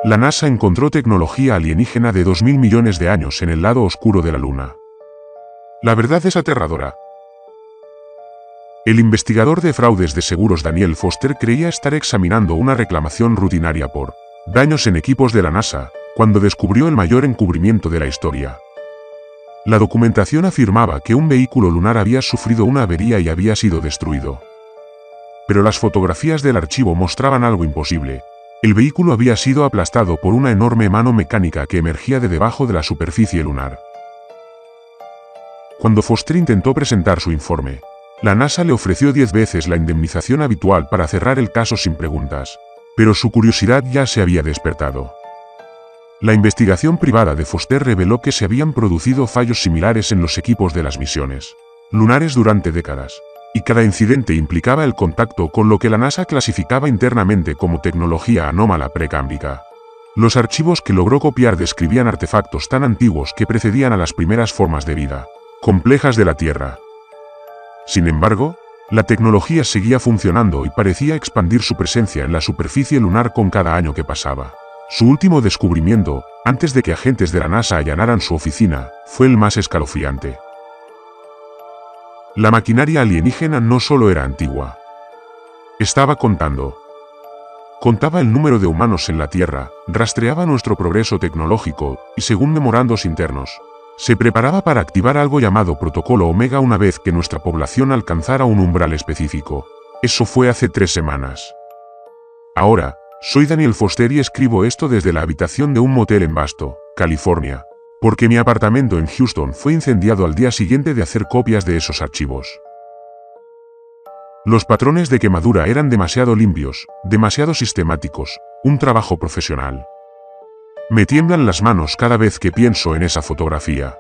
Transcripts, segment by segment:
La NASA encontró tecnología alienígena de 2000 millones de años en el lado oscuro de la Luna. La verdad es aterradora. El investigador de fraudes de seguros Daniel Foster creía estar examinando una reclamación rutinaria por daños en equipos de la NASA, cuando descubrió el mayor encubrimiento de la historia. La documentación afirmaba que un vehículo lunar había sufrido una avería y había sido destruido. Pero las fotografías del archivo mostraban algo imposible. El vehículo había sido aplastado por una enorme mano mecánica que emergía de debajo de la superficie lunar. Cuando Foster intentó presentar su informe, la NASA le ofreció 10 veces la indemnización habitual para cerrar el caso sin preguntas, pero su curiosidad ya se había despertado. La investigación privada de Foster reveló que se habían producido fallos similares en los equipos de las misiones lunares durante décadas, y cada incidente implicaba el contacto con lo que la NASA clasificaba internamente como tecnología anómala precámbrica. Los archivos que logró copiar describían artefactos tan antiguos que precedían a las primeras formas de vida complejas de la Tierra. Sin embargo, la tecnología seguía funcionando y parecía expandir su presencia en la superficie lunar con cada año que pasaba. Su último descubrimiento, antes de que agentes de la NASA allanaran su oficina, fue el más escalofriante. La maquinaria alienígena no solo era antigua. Estaba contando. Contaba el número de humanos en la Tierra, rastreaba nuestro progreso tecnológico, y según memorandos internos, se preparaba para activar algo llamado Protocolo Omega una vez que nuestra población alcanzara un umbral específico. Eso fue hace 3 semanas. Ahora, soy Daniel Foster y escribo esto desde la habitación de un motel en Basto, California, porque mi apartamento en Houston fue incendiado al día siguiente de hacer copias de esos archivos. Los patrones de quemadura eran demasiado limpios, demasiado sistemáticos, un trabajo profesional. Me tiemblan las manos cada vez que pienso en esa fotografía.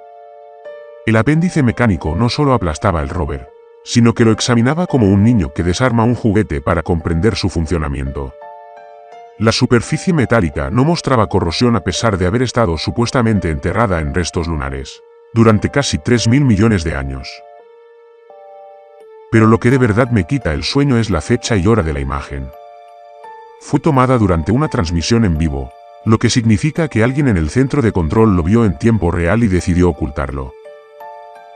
El apéndice mecánico no solo aplastaba el rover, sino que lo examinaba como un niño que desarma un juguete para comprender su funcionamiento. La superficie metálica no mostraba corrosión a pesar de haber estado supuestamente enterrada en restos lunares durante casi 3.000 millones de años. Pero lo que de verdad me quita el sueño es la fecha y hora de la imagen. Fue tomada durante una transmisión en vivo, lo que significa que alguien en el centro de control lo vio en tiempo real y decidió ocultarlo.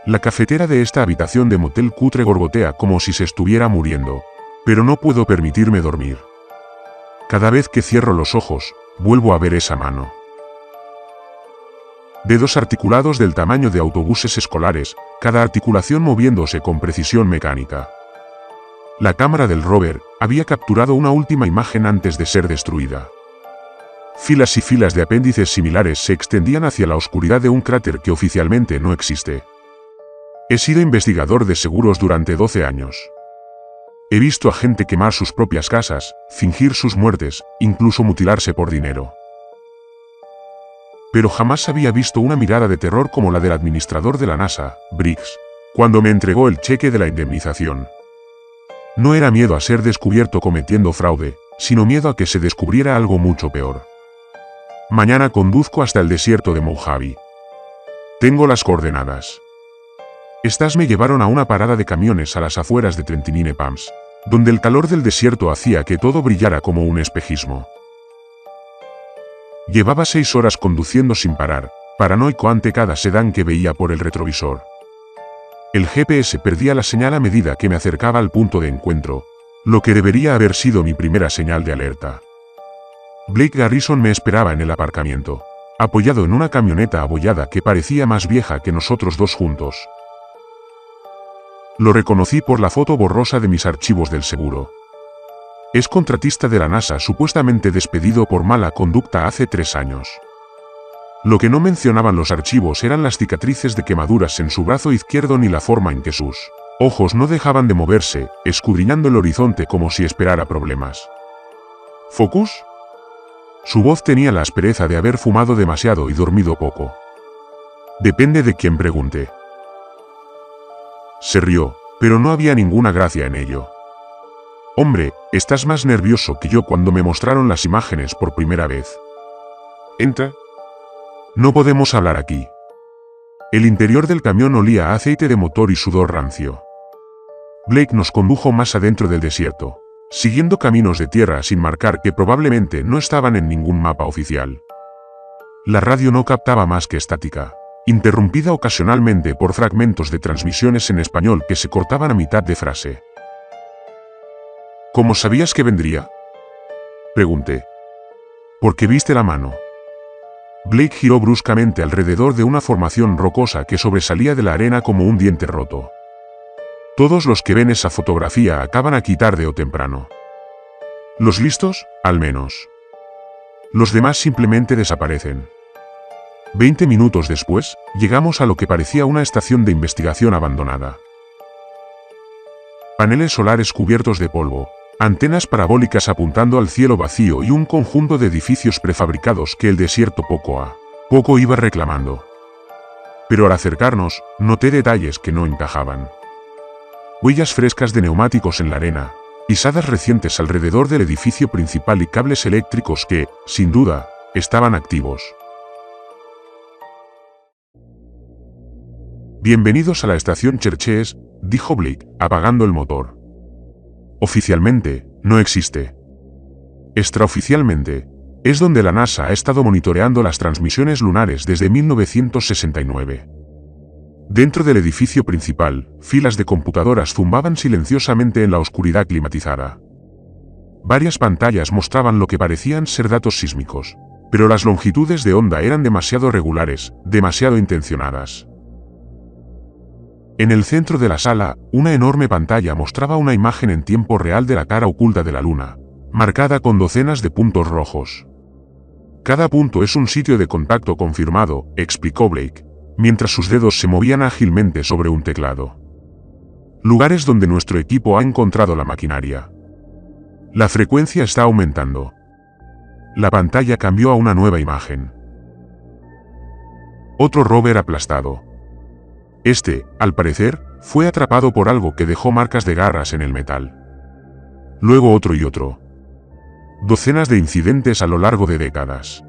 La cafetera de esta habitación de motel cutre gorgotea como si se estuviera muriendo, pero no puedo permitirme dormir. Cada vez que cierro los ojos, vuelvo a ver esa mano. Dedos articulados del tamaño de autobuses escolares, cada articulación moviéndose con precisión mecánica. La cámara del rover había capturado una última imagen antes de ser destruida. Filas y filas de apéndices similares se extendían hacia la oscuridad de un cráter que oficialmente no existe. He sido investigador de seguros durante 12 años. He visto a gente quemar sus propias casas, fingir sus muertes, incluso mutilarse por dinero. Pero jamás había visto una mirada de terror como la del administrador de la NASA, Briggs, cuando me entregó el cheque de la indemnización. No era miedo a ser descubierto cometiendo fraude, sino miedo a que se descubriera algo mucho peor. Mañana conduzco hasta el desierto de Mojave. Tengo las coordenadas. Estas me llevaron a una parada de camiones a las afueras de Trentinine Palms, donde el calor del desierto hacía que todo brillara como un espejismo. Llevaba 6 horas conduciendo sin parar, paranoico ante cada sedán que veía por el retrovisor. El GPS perdía la señal a medida que me acercaba al punto de encuentro, lo que debería haber sido mi primera señal de alerta. Blake Garrison me esperaba en el aparcamiento, apoyado en una camioneta abollada que parecía más vieja que nosotros dos juntos. Lo reconocí por la foto borrosa de mis archivos del seguro. Es contratista de la NASA supuestamente despedido por mala conducta hace 3 años. Lo que no mencionaban los archivos eran las cicatrices de quemaduras en su brazo izquierdo ni la forma en que sus ojos no dejaban de moverse, escudriñando el horizonte como si esperara problemas. ¿Focus? Su voz tenía la aspereza de haber fumado demasiado y dormido poco. Depende de quien pregunte. Se rió, pero no había ninguna gracia en ello. Hombre, estás más nervioso que yo cuando me mostraron las imágenes por primera vez. Entra. No podemos hablar aquí. El interior del camión olía a aceite de motor y sudor rancio. Blake nos condujo más adentro del desierto, siguiendo caminos de tierra sin marcar que probablemente no estaban en ningún mapa oficial. La radio no captaba más que estática, interrumpida ocasionalmente por fragmentos de transmisiones en español que se cortaban a mitad de frase. ¿Cómo sabías que vendría?, pregunté. Porque viste la mano. Blake giró bruscamente alrededor de una formación rocosa que sobresalía de la arena como un diente roto. Todos los que ven esa fotografía acaban aquí tarde o temprano. Los listos, al menos. Los demás simplemente desaparecen. 20 minutos después, llegamos a lo que parecía una estación de investigación abandonada. Paneles solares cubiertos de polvo, antenas parabólicas apuntando al cielo vacío y un conjunto de edificios prefabricados que el desierto poco a poco iba reclamando. Pero al acercarnos, noté detalles que no encajaban. Huellas frescas de neumáticos en la arena, pisadas recientes alrededor del edificio principal y cables eléctricos que, sin duda, estaban activos. Bienvenidos a la estación Cherches, dijo Blake, apagando el motor. Oficialmente, no existe. Extraoficialmente, es donde la NASA ha estado monitoreando las transmisiones lunares desde 1969. Dentro del edificio principal, filas de computadoras zumbaban silenciosamente en la oscuridad climatizada. Varias pantallas mostraban lo que parecían ser datos sísmicos, pero las longitudes de onda eran demasiado regulares, demasiado intencionadas. En el centro de la sala, una enorme pantalla mostraba una imagen en tiempo real de la cara oculta de la Luna, marcada con docenas de puntos rojos. Cada punto es un sitio de contacto confirmado, explicó Blake, mientras sus dedos se movían ágilmente sobre un teclado. Lugares donde nuestro equipo ha encontrado la maquinaria. La frecuencia está aumentando. La pantalla cambió a una nueva imagen. Otro rover aplastado. Este, al parecer, fue atrapado por algo que dejó marcas de garras en el metal. Luego otro y otro. Docenas de incidentes a lo largo de décadas.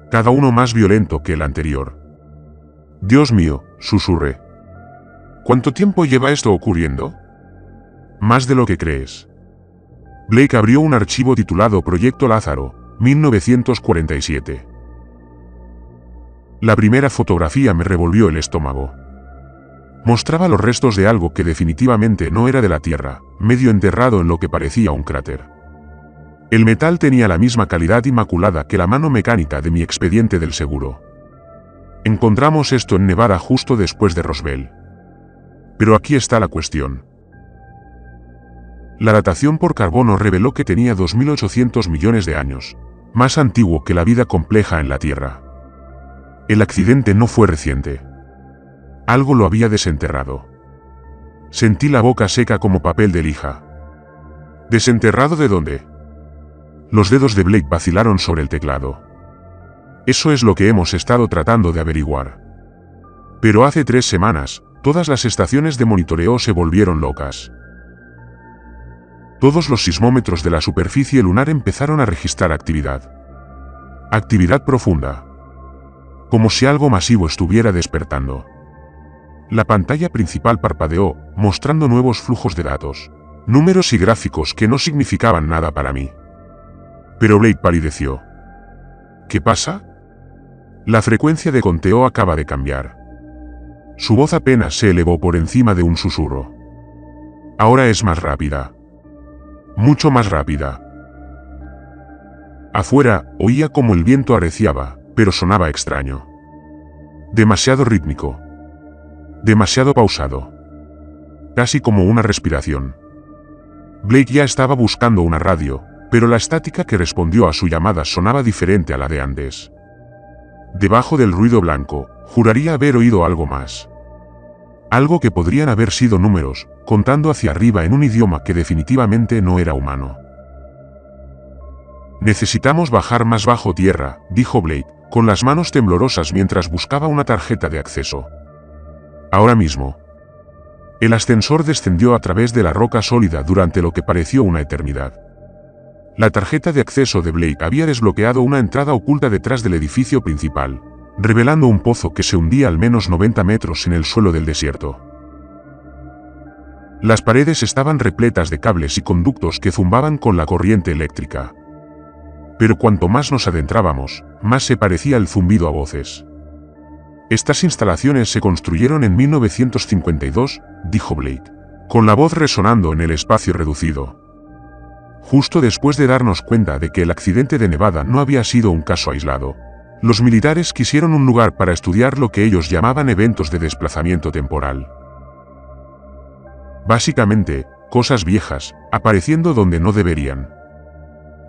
Cada uno más violento que el anterior. Dios mío, susurré. ¿Cuánto tiempo lleva esto ocurriendo? Más de lo que crees. Blake abrió un archivo titulado Proyecto Lázaro, 1947. La primera fotografía me revolvió el estómago. Mostraba los restos de algo que definitivamente no era de la Tierra, medio enterrado en lo que parecía un cráter. El metal tenía la misma calidad inmaculada que la mano mecánica de mi expediente del seguro. Encontramos esto en Nevada justo después de Roswell. Pero aquí está la cuestión. La datación por carbono reveló que tenía 2.800 millones de años, más antiguo que la vida compleja en la Tierra. El accidente no fue reciente. Algo lo había desenterrado. Sentí la boca seca como papel de lija. ¿Desenterrado de dónde? Los dedos de Blake vacilaron sobre el teclado. Eso es lo que hemos estado tratando de averiguar. Pero hace 3 semanas, todas las estaciones de monitoreo se volvieron locas. Todos los sismómetros de la superficie lunar empezaron a registrar actividad. Actividad profunda. Como si algo masivo estuviera despertando. La pantalla principal parpadeó, mostrando nuevos flujos de datos, números y gráficos que no significaban nada para mí. Pero Blake palideció. ¿Qué pasa? La frecuencia de conteo acaba de cambiar. Su voz apenas se elevó por encima de un susurro. Ahora es más rápida. Mucho más rápida. Afuera, oía como el viento arreciaba, pero sonaba extraño. Demasiado rítmico. Demasiado pausado. Casi como una respiración. Blake ya estaba buscando una radio, pero la estática que respondió a su llamada sonaba diferente a la de antes. Debajo del ruido blanco, juraría haber oído algo más. Algo que podrían haber sido números, contando hacia arriba en un idioma que definitivamente no era humano. Necesitamos bajar más bajo tierra, dijo Blake, con las manos temblorosas mientras buscaba una tarjeta de acceso. Ahora mismo. El ascensor descendió a través de la roca sólida durante lo que pareció una eternidad. La tarjeta de acceso de Blake había desbloqueado una entrada oculta detrás del edificio principal, revelando un pozo que se hundía al menos 90 metros en el suelo del desierto. Las paredes estaban repletas de cables y conductos que zumbaban con la corriente eléctrica. Pero cuanto más nos adentrábamos, más se parecía el zumbido a voces. Estas instalaciones se construyeron en 1952, dijo Blake, con la voz resonando en el espacio reducido. Justo después de darnos cuenta de que el accidente de Nevada no había sido un caso aislado, los militares quisieron un lugar para estudiar lo que ellos llamaban eventos de desplazamiento temporal. Básicamente, cosas viejas, apareciendo donde no deberían.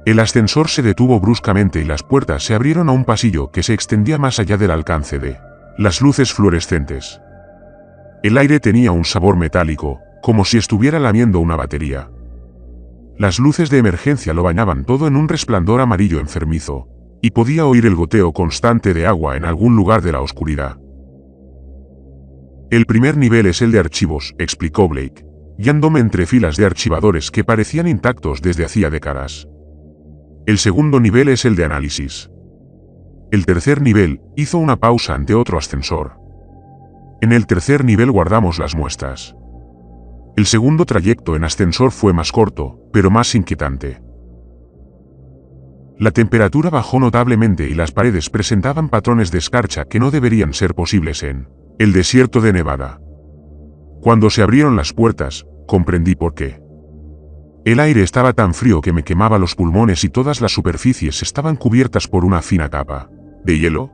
El ascensor se detuvo bruscamente y las puertas se abrieron a un pasillo que se extendía más allá del alcance de las luces fluorescentes. El aire tenía un sabor metálico, como si estuviera lamiendo una batería. Las luces de emergencia lo bañaban todo en un resplandor amarillo enfermizo, y podía oír el goteo constante de agua en algún lugar de la oscuridad. El primer nivel es el de archivos, explicó Blake, guiándome entre filas de archivadores que parecían intactos desde hacía décadas. El segundo nivel es el de análisis. El tercer nivel hizo una pausa ante otro ascensor. En el tercer nivel guardamos las muestras. El segundo trayecto en ascensor fue más corto, pero más inquietante. La temperatura bajó notablemente y las paredes presentaban patrones de escarcha que no deberían ser posibles en el desierto de Nevada. Cuando se abrieron las puertas, comprendí por qué. El aire estaba tan frío que me quemaba los pulmones y todas las superficies estaban cubiertas por una fina capa de hielo.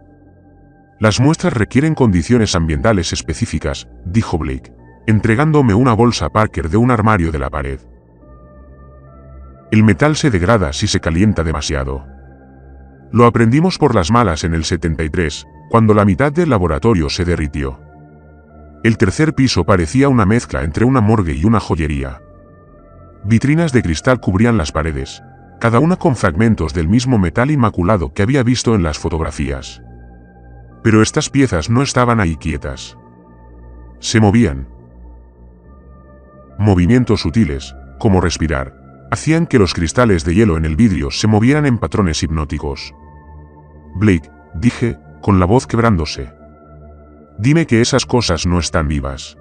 Las muestras requieren condiciones ambientales específicas, dijo Blake, entregándome una bolsa Parker de un armario de la pared. El metal se degrada si se calienta demasiado. Lo aprendimos por las malas en el 73, cuando la mitad del laboratorio se derritió. El tercer piso parecía una mezcla entre una morgue y una joyería. Vitrinas de cristal cubrían las paredes, cada una con fragmentos del mismo metal inmaculado que había visto en las fotografías. Pero estas piezas no estaban ahí quietas. Se movían. Movimientos sutiles, como respirar, hacían que los cristales de hielo en el vidrio se movieran en patrones hipnóticos. Blake, dije, con la voz quebrándose. Dime que esas cosas no están vivas.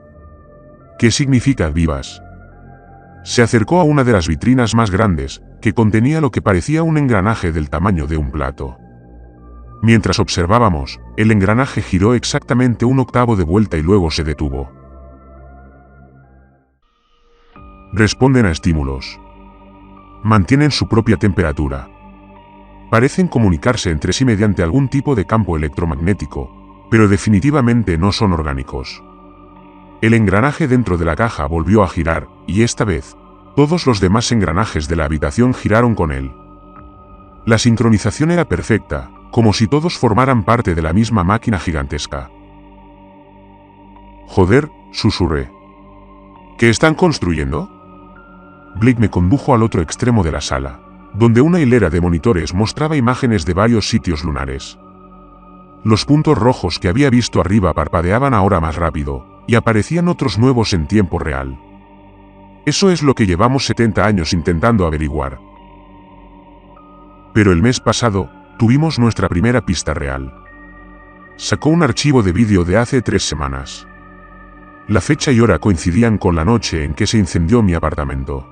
¿Qué significa vivas? Se acercó a una de las vitrinas más grandes, que contenía lo que parecía un engranaje del tamaño de un plato. Mientras observábamos, el engranaje giró exactamente un octavo de vuelta y luego se detuvo. Responden a estímulos. Mantienen su propia temperatura. Parecen comunicarse entre sí mediante algún tipo de campo electromagnético, pero definitivamente no son orgánicos. El engranaje dentro de la caja volvió a girar, y esta vez, todos los demás engranajes de la habitación giraron con él. La sincronización era perfecta, como si todos formaran parte de la misma máquina gigantesca. Joder, susurré. ¿Qué están construyendo? Blake me condujo al otro extremo de la sala, donde una hilera de monitores mostraba imágenes de varios sitios lunares. Los puntos rojos que había visto arriba parpadeaban ahora más rápido, y aparecían otros nuevos en tiempo real. Eso es lo que llevamos 70 años intentando averiguar. Pero el mes pasado, tuvimos nuestra primera pista real. Sacó un archivo de vídeo de hace 3 semanas. La fecha y hora coincidían con la noche en que se incendió mi apartamento.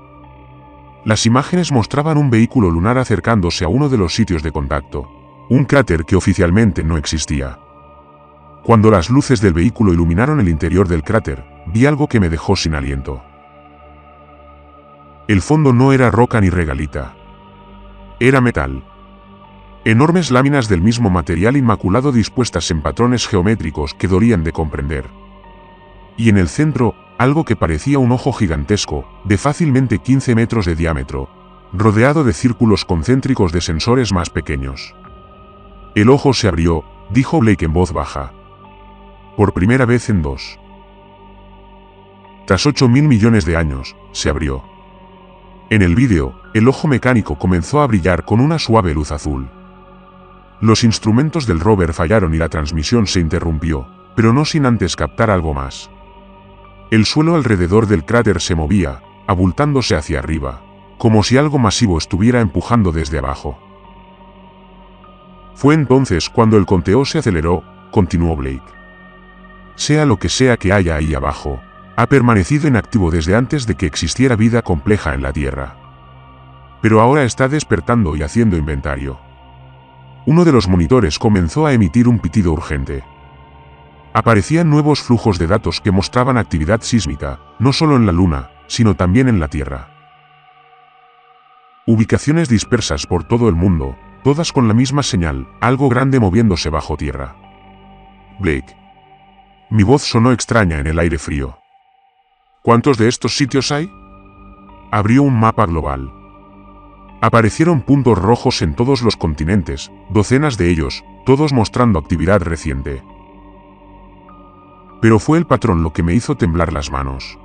Las imágenes mostraban un vehículo lunar acercándose a uno de los sitios de contacto, un cráter que oficialmente no existía. Cuando las luces del vehículo iluminaron el interior del cráter, vi algo que me dejó sin aliento. El fondo no era roca ni regalita. Era metal. Enormes láminas del mismo material inmaculado dispuestas en patrones geométricos que dolían de comprender. Y en el centro, algo que parecía un ojo gigantesco, de fácilmente 15 metros de diámetro, rodeado de círculos concéntricos de sensores más pequeños. El ojo se abrió, dijo Blake en voz baja. Por primera vez en 2. Tras 8.000 millones de años, se abrió. En el vídeo, el ojo mecánico comenzó a brillar con una suave luz azul. Los instrumentos del rover fallaron y la transmisión se interrumpió, pero no sin antes captar algo más. El suelo alrededor del cráter se movía, abultándose hacia arriba, como si algo masivo estuviera empujando desde abajo. Fue entonces cuando el conteo se aceleró, continuó Blake. Sea lo que sea que haya ahí abajo, Ha permanecido inactivo desde antes de que existiera vida compleja en la Tierra. Pero ahora está despertando y haciendo inventario. Uno de los monitores comenzó a emitir un pitido urgente. Aparecían nuevos flujos de datos que mostraban actividad sísmica, no solo en la Luna, sino también en la Tierra. Ubicaciones dispersas por todo el mundo, todas con la misma señal, algo grande moviéndose bajo tierra. Blake. Mi voz sonó extraña en el aire frío. ¿Cuántos de estos sitios hay? Abrió un mapa global. Aparecieron puntos rojos en todos los continentes, docenas de ellos, todos mostrando actividad reciente. Pero fue el patrón lo que me hizo temblar las manos.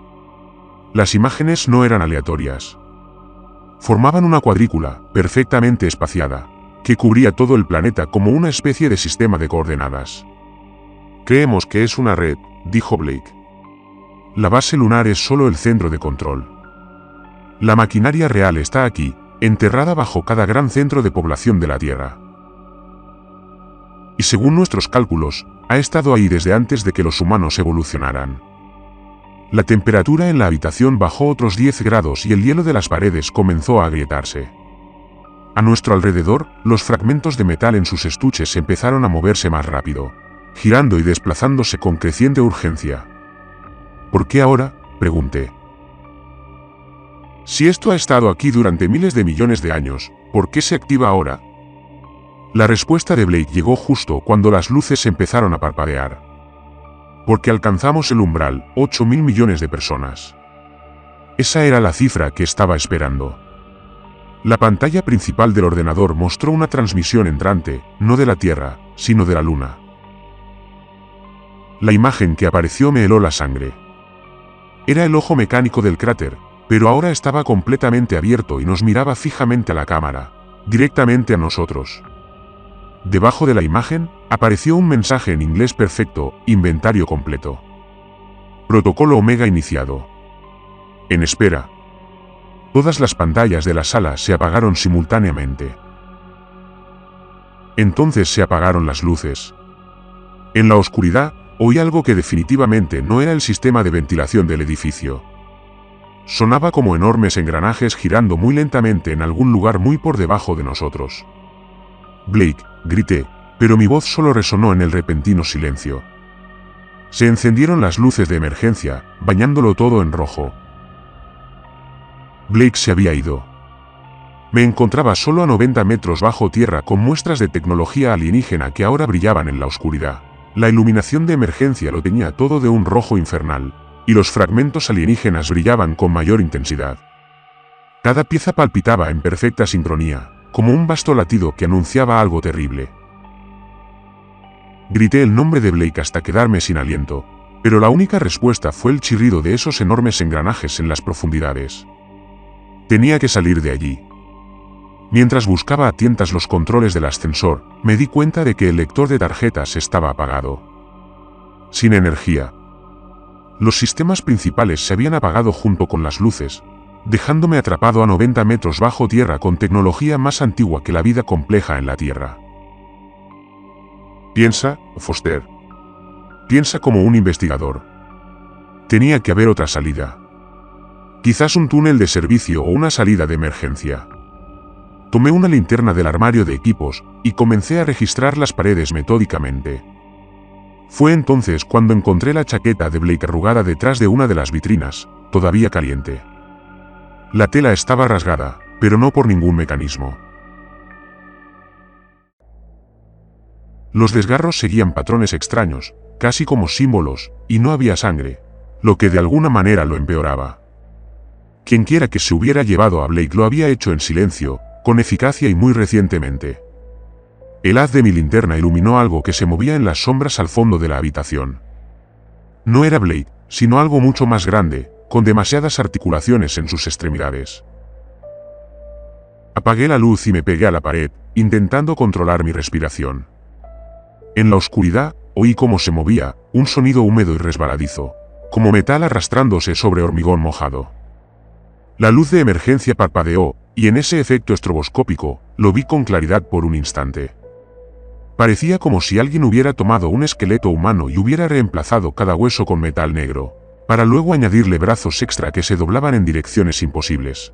Las imágenes no eran aleatorias. Formaban una cuadrícula, perfectamente espaciada, que cubría todo el planeta como una especie de sistema de coordenadas. Creemos que es una red, dijo Blake. La base lunar es solo el centro de control. La maquinaria real está aquí, enterrada bajo cada gran centro de población de la Tierra. Y según nuestros cálculos, ha estado ahí desde antes de que los humanos evolucionaran. La temperatura en la habitación bajó otros 10 grados y el hielo de las paredes comenzó a agrietarse. A nuestro alrededor, los fragmentos de metal en sus estuches empezaron a moverse más rápido, girando y desplazándose con creciente urgencia. ¿Por qué ahora?, pregunté. Si esto ha estado aquí durante miles de millones de años, ¿por qué se activa ahora? La respuesta de Blake llegó justo cuando las luces empezaron a parpadear. Porque alcanzamos el umbral, 8.000 millones de personas. Esa era la cifra que estaba esperando. La pantalla principal del ordenador mostró una transmisión entrante, no de la Tierra, sino de la Luna. La imagen que apareció me heló la sangre. Era el ojo mecánico del cráter, pero ahora estaba completamente abierto y nos miraba fijamente a la cámara, directamente a nosotros. Debajo de la imagen, apareció un mensaje en inglés perfecto, inventario completo. Protocolo Omega iniciado. En espera. Todas las pantallas de la sala se apagaron simultáneamente. Entonces se apagaron las luces. En la oscuridad, oí algo que definitivamente no era el sistema de ventilación del edificio. Sonaba como enormes engranajes girando muy lentamente en algún lugar muy por debajo de nosotros. Blake, grité, pero mi voz solo resonó en el repentino silencio. Se encendieron las luces de emergencia, bañándolo todo en rojo. Blake se había ido. Me encontraba solo a 90 metros bajo tierra con muestras de tecnología alienígena que ahora brillaban en la oscuridad. La iluminación de emergencia lo teñía todo de un rojo infernal, y los fragmentos alienígenas brillaban con mayor intensidad. Cada pieza palpitaba en perfecta sincronía, como un vasto latido que anunciaba algo terrible. Grité el nombre de Blake hasta quedarme sin aliento, pero la única respuesta fue el chirrido de esos enormes engranajes en las profundidades. Tenía que salir de allí. Mientras buscaba a tientas los controles del ascensor, me di cuenta de que el lector de tarjetas estaba apagado. Sin energía. Los sistemas principales se habían apagado junto con las luces, dejándome atrapado a 90 metros bajo tierra con tecnología más antigua que la vida compleja en la Tierra. Piensa, Foster. Piensa como un investigador. Tenía que haber otra salida. Quizás un túnel de servicio o una salida de emergencia. Tomé una linterna del armario de equipos y comencé a registrar las paredes metódicamente. Fue entonces cuando encontré la chaqueta de Blake arrugada detrás de una de las vitrinas, todavía caliente. La tela estaba rasgada, pero no por ningún mecanismo. Los desgarros seguían patrones extraños, casi como símbolos, y no había sangre, lo que de alguna manera lo empeoraba. Quienquiera que se hubiera llevado a Blake lo había hecho en silencio, con eficacia y muy recientemente. El haz de mi linterna iluminó algo que se movía en las sombras al fondo de la habitación. No era Blake, sino algo mucho más grande, con demasiadas articulaciones en sus extremidades. Apagué la luz y me pegué a la pared, intentando controlar mi respiración. En la oscuridad, oí cómo se movía, un sonido húmedo y resbaladizo, como metal arrastrándose sobre hormigón mojado. La luz de emergencia parpadeó, y en ese efecto estroboscópico, lo vi con claridad por un instante. Parecía como si alguien hubiera tomado un esqueleto humano y hubiera reemplazado cada hueso con metal negro, para luego añadirle brazos extra que se doblaban en direcciones imposibles.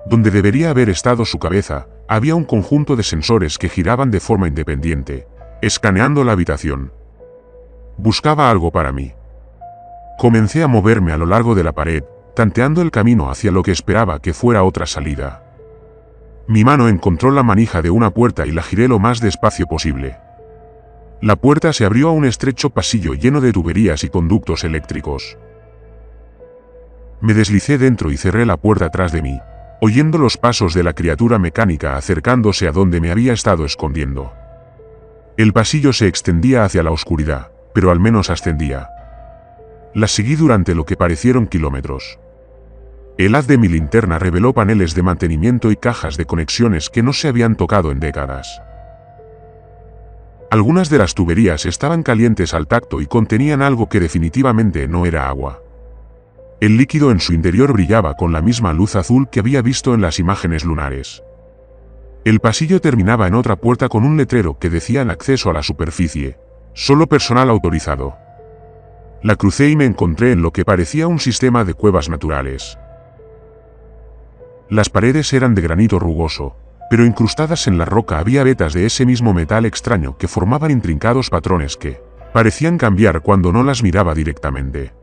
Donde debería haber estado su cabeza, había un conjunto de sensores que giraban de forma independiente, escaneando la habitación. Buscaba algo para mí. Comencé a moverme a lo largo de la pared, tanteando el camino hacia lo que esperaba que fuera otra salida. Mi mano encontró la manija de una puerta y la giré lo más despacio posible. La puerta se abrió a un estrecho pasillo lleno de tuberías y conductos eléctricos. Me deslicé dentro y cerré la puerta tras de mí, oyendo los pasos de la criatura mecánica acercándose a donde me había estado escondiendo. El pasillo se extendía hacia la oscuridad, pero al menos ascendía. La seguí durante lo que parecieron kilómetros. El haz de mi linterna reveló paneles de mantenimiento y cajas de conexiones que no se habían tocado en décadas. Algunas de las tuberías estaban calientes al tacto y contenían algo que definitivamente no era agua. El líquido en su interior brillaba con la misma luz azul que había visto en las imágenes lunares. El pasillo terminaba en otra puerta con un letrero que decía en acceso a la superficie: solo personal autorizado. La crucé y me encontré en lo que parecía un sistema de cuevas naturales. Las paredes eran de granito rugoso, pero incrustadas en la roca había vetas de ese mismo metal extraño que formaban intrincados patrones que parecían cambiar cuando no las miraba directamente.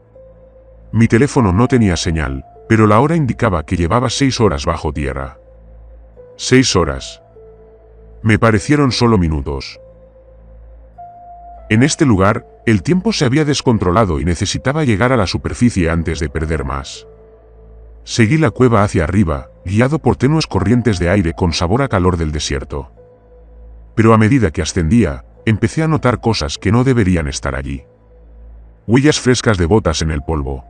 Mi teléfono no tenía señal, pero la hora indicaba que llevaba 6 horas bajo tierra. 6 horas. Me parecieron solo minutos. En este lugar, el tiempo se había descontrolado y necesitaba llegar a la superficie antes de perder más. Seguí la cueva hacia arriba, guiado por tenues corrientes de aire con sabor a calor del desierto. Pero a medida que ascendía, empecé a notar cosas que no deberían estar allí. Huellas frescas de botas en el polvo.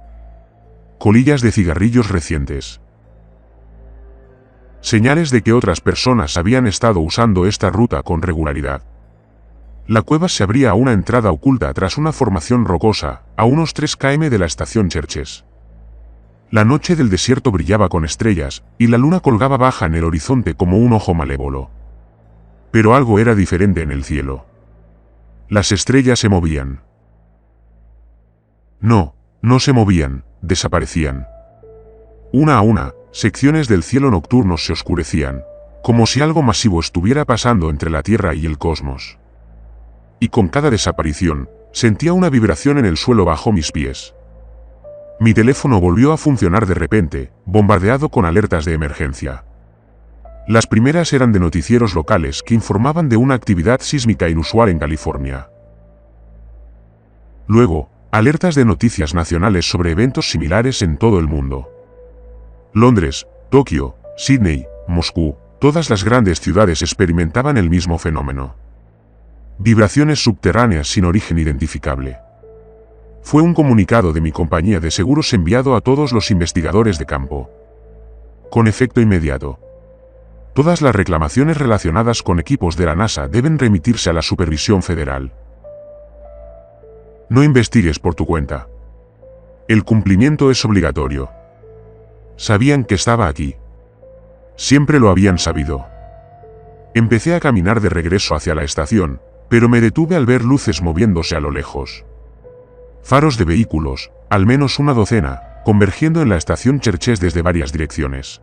Colillas de cigarrillos recientes. Señales de que otras personas habían estado usando esta ruta con regularidad. La cueva se abría a una entrada oculta tras una formación rocosa, a unos 3 km de la estación Churches. La noche del desierto brillaba con estrellas, y la luna colgaba baja en el horizonte como un ojo malévolo. Pero algo era diferente en el cielo. Las estrellas se movían. No se movían, desaparecían. Una a una, secciones del cielo nocturno se oscurecían, como si algo masivo estuviera pasando entre la Tierra y el cosmos. Y con cada desaparición, sentía una vibración en el suelo bajo mis pies. Mi teléfono volvió a funcionar de repente, bombardeado con alertas de emergencia. Las primeras eran de noticieros locales que informaban de una actividad sísmica inusual en California. Luego, alertas de noticias nacionales sobre eventos similares en todo el mundo. Londres, Tokio, Sydney, Moscú, todas las grandes ciudades experimentaban el mismo fenómeno. Vibraciones subterráneas sin origen identificable. Fue un comunicado de mi compañía de seguros enviado a todos los investigadores de campo. Con efecto inmediato. Todas las reclamaciones relacionadas con equipos de la NASA deben remitirse a la supervisión federal. No investigues por tu cuenta. El cumplimiento es obligatorio. Sabían que estaba aquí. Siempre lo habían sabido. Empecé a caminar de regreso hacia la estación, pero me detuve al ver luces moviéndose a lo lejos. Faros de vehículos, al menos una docena, convergiendo en la estación Churches desde varias direcciones.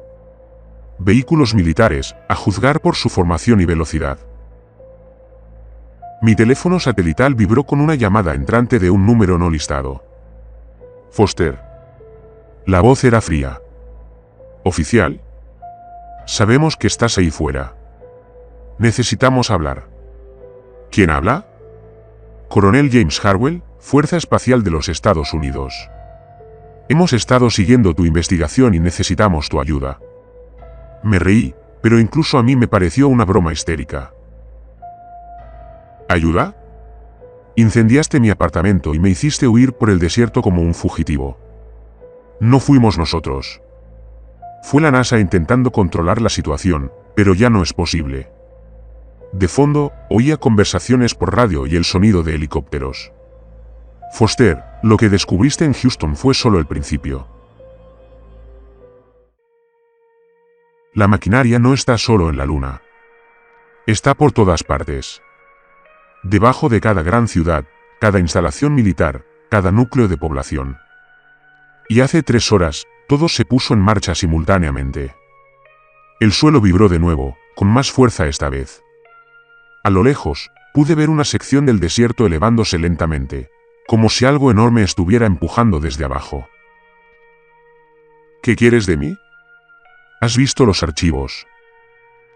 Vehículos militares, a juzgar por su formación y velocidad. Mi teléfono satelital vibró con una llamada entrante de un número no listado. Foster. La voz era fría. Oficial. Sabemos que estás ahí fuera. Necesitamos hablar. ¿Quién habla? Coronel James Harwell, Fuerza Espacial de los Estados Unidos. Hemos estado siguiendo tu investigación y necesitamos tu ayuda. Me reí, pero incluso a mí me pareció una broma histérica. ¿Ayuda? Incendiaste mi apartamento y me hiciste huir por el desierto como un fugitivo. No fuimos nosotros. Fue la NASA intentando controlar la situación, pero ya no es posible. De fondo, oía conversaciones por radio y el sonido de helicópteros. Foster, lo que descubriste en Houston fue solo el principio. La maquinaria no está solo en la Luna. Está por todas partes. Debajo de cada gran ciudad, cada instalación militar, cada núcleo de población. Y hace 3 horas, todo se puso en marcha simultáneamente. El suelo vibró de nuevo, con más fuerza esta vez. A lo lejos, pude ver una sección del desierto elevándose lentamente, como si algo enorme estuviera empujando desde abajo. ¿Qué quieres de mí? Has visto los archivos.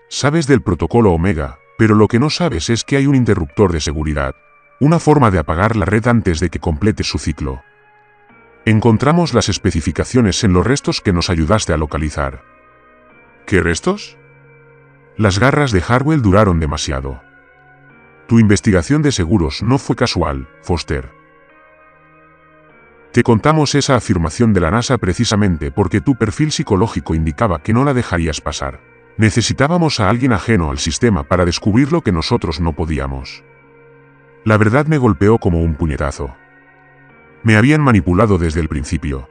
Sabes del protocolo Omega, pero lo que no sabes es que hay un interruptor de seguridad, una forma de apagar la red antes de que complete su ciclo. Encontramos las especificaciones en los restos que nos ayudaste a localizar. ¿Qué restos? Las garras de Harwell duraron demasiado. Tu investigación de seguros no fue casual, Foster. Te contamos esa afirmación de la NASA precisamente porque tu perfil psicológico indicaba que no la dejarías pasar. Necesitábamos a alguien ajeno al sistema para descubrir lo que nosotros no podíamos. La verdad me golpeó como un puñetazo. Me habían manipulado desde el principio.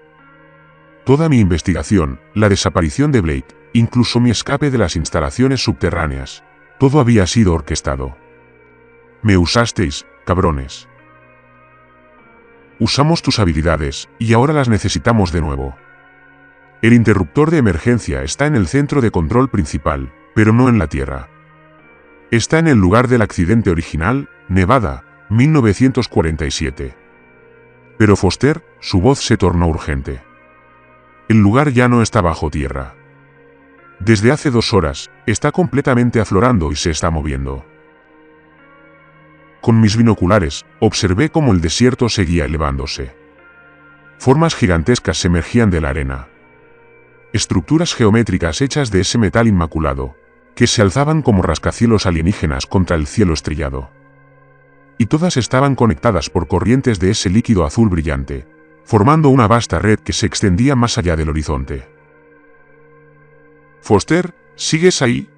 Toda mi investigación, la desaparición de Blake, incluso mi escape de las instalaciones subterráneas, todo había sido orquestado. Me usasteis, cabrones. Usamos tus habilidades, y ahora las necesitamos de nuevo. El interruptor de emergencia está en el centro de control principal, pero no en la Tierra. Está en el lugar del accidente original, Nevada, 1947. Pero Foster, su voz se tornó urgente. El lugar ya no está bajo tierra. Desde hace 2 horas, está completamente aflorando y se está moviendo. Con mis binoculares, observé cómo el desierto seguía elevándose. Formas gigantescas emergían de la arena. Estructuras geométricas hechas de ese metal inmaculado, que se alzaban como rascacielos alienígenas contra el cielo estrellado. Y todas estaban conectadas por corrientes de ese líquido azul brillante, formando una vasta red que se extendía más allá del horizonte. Foster, ¿sigues ahí?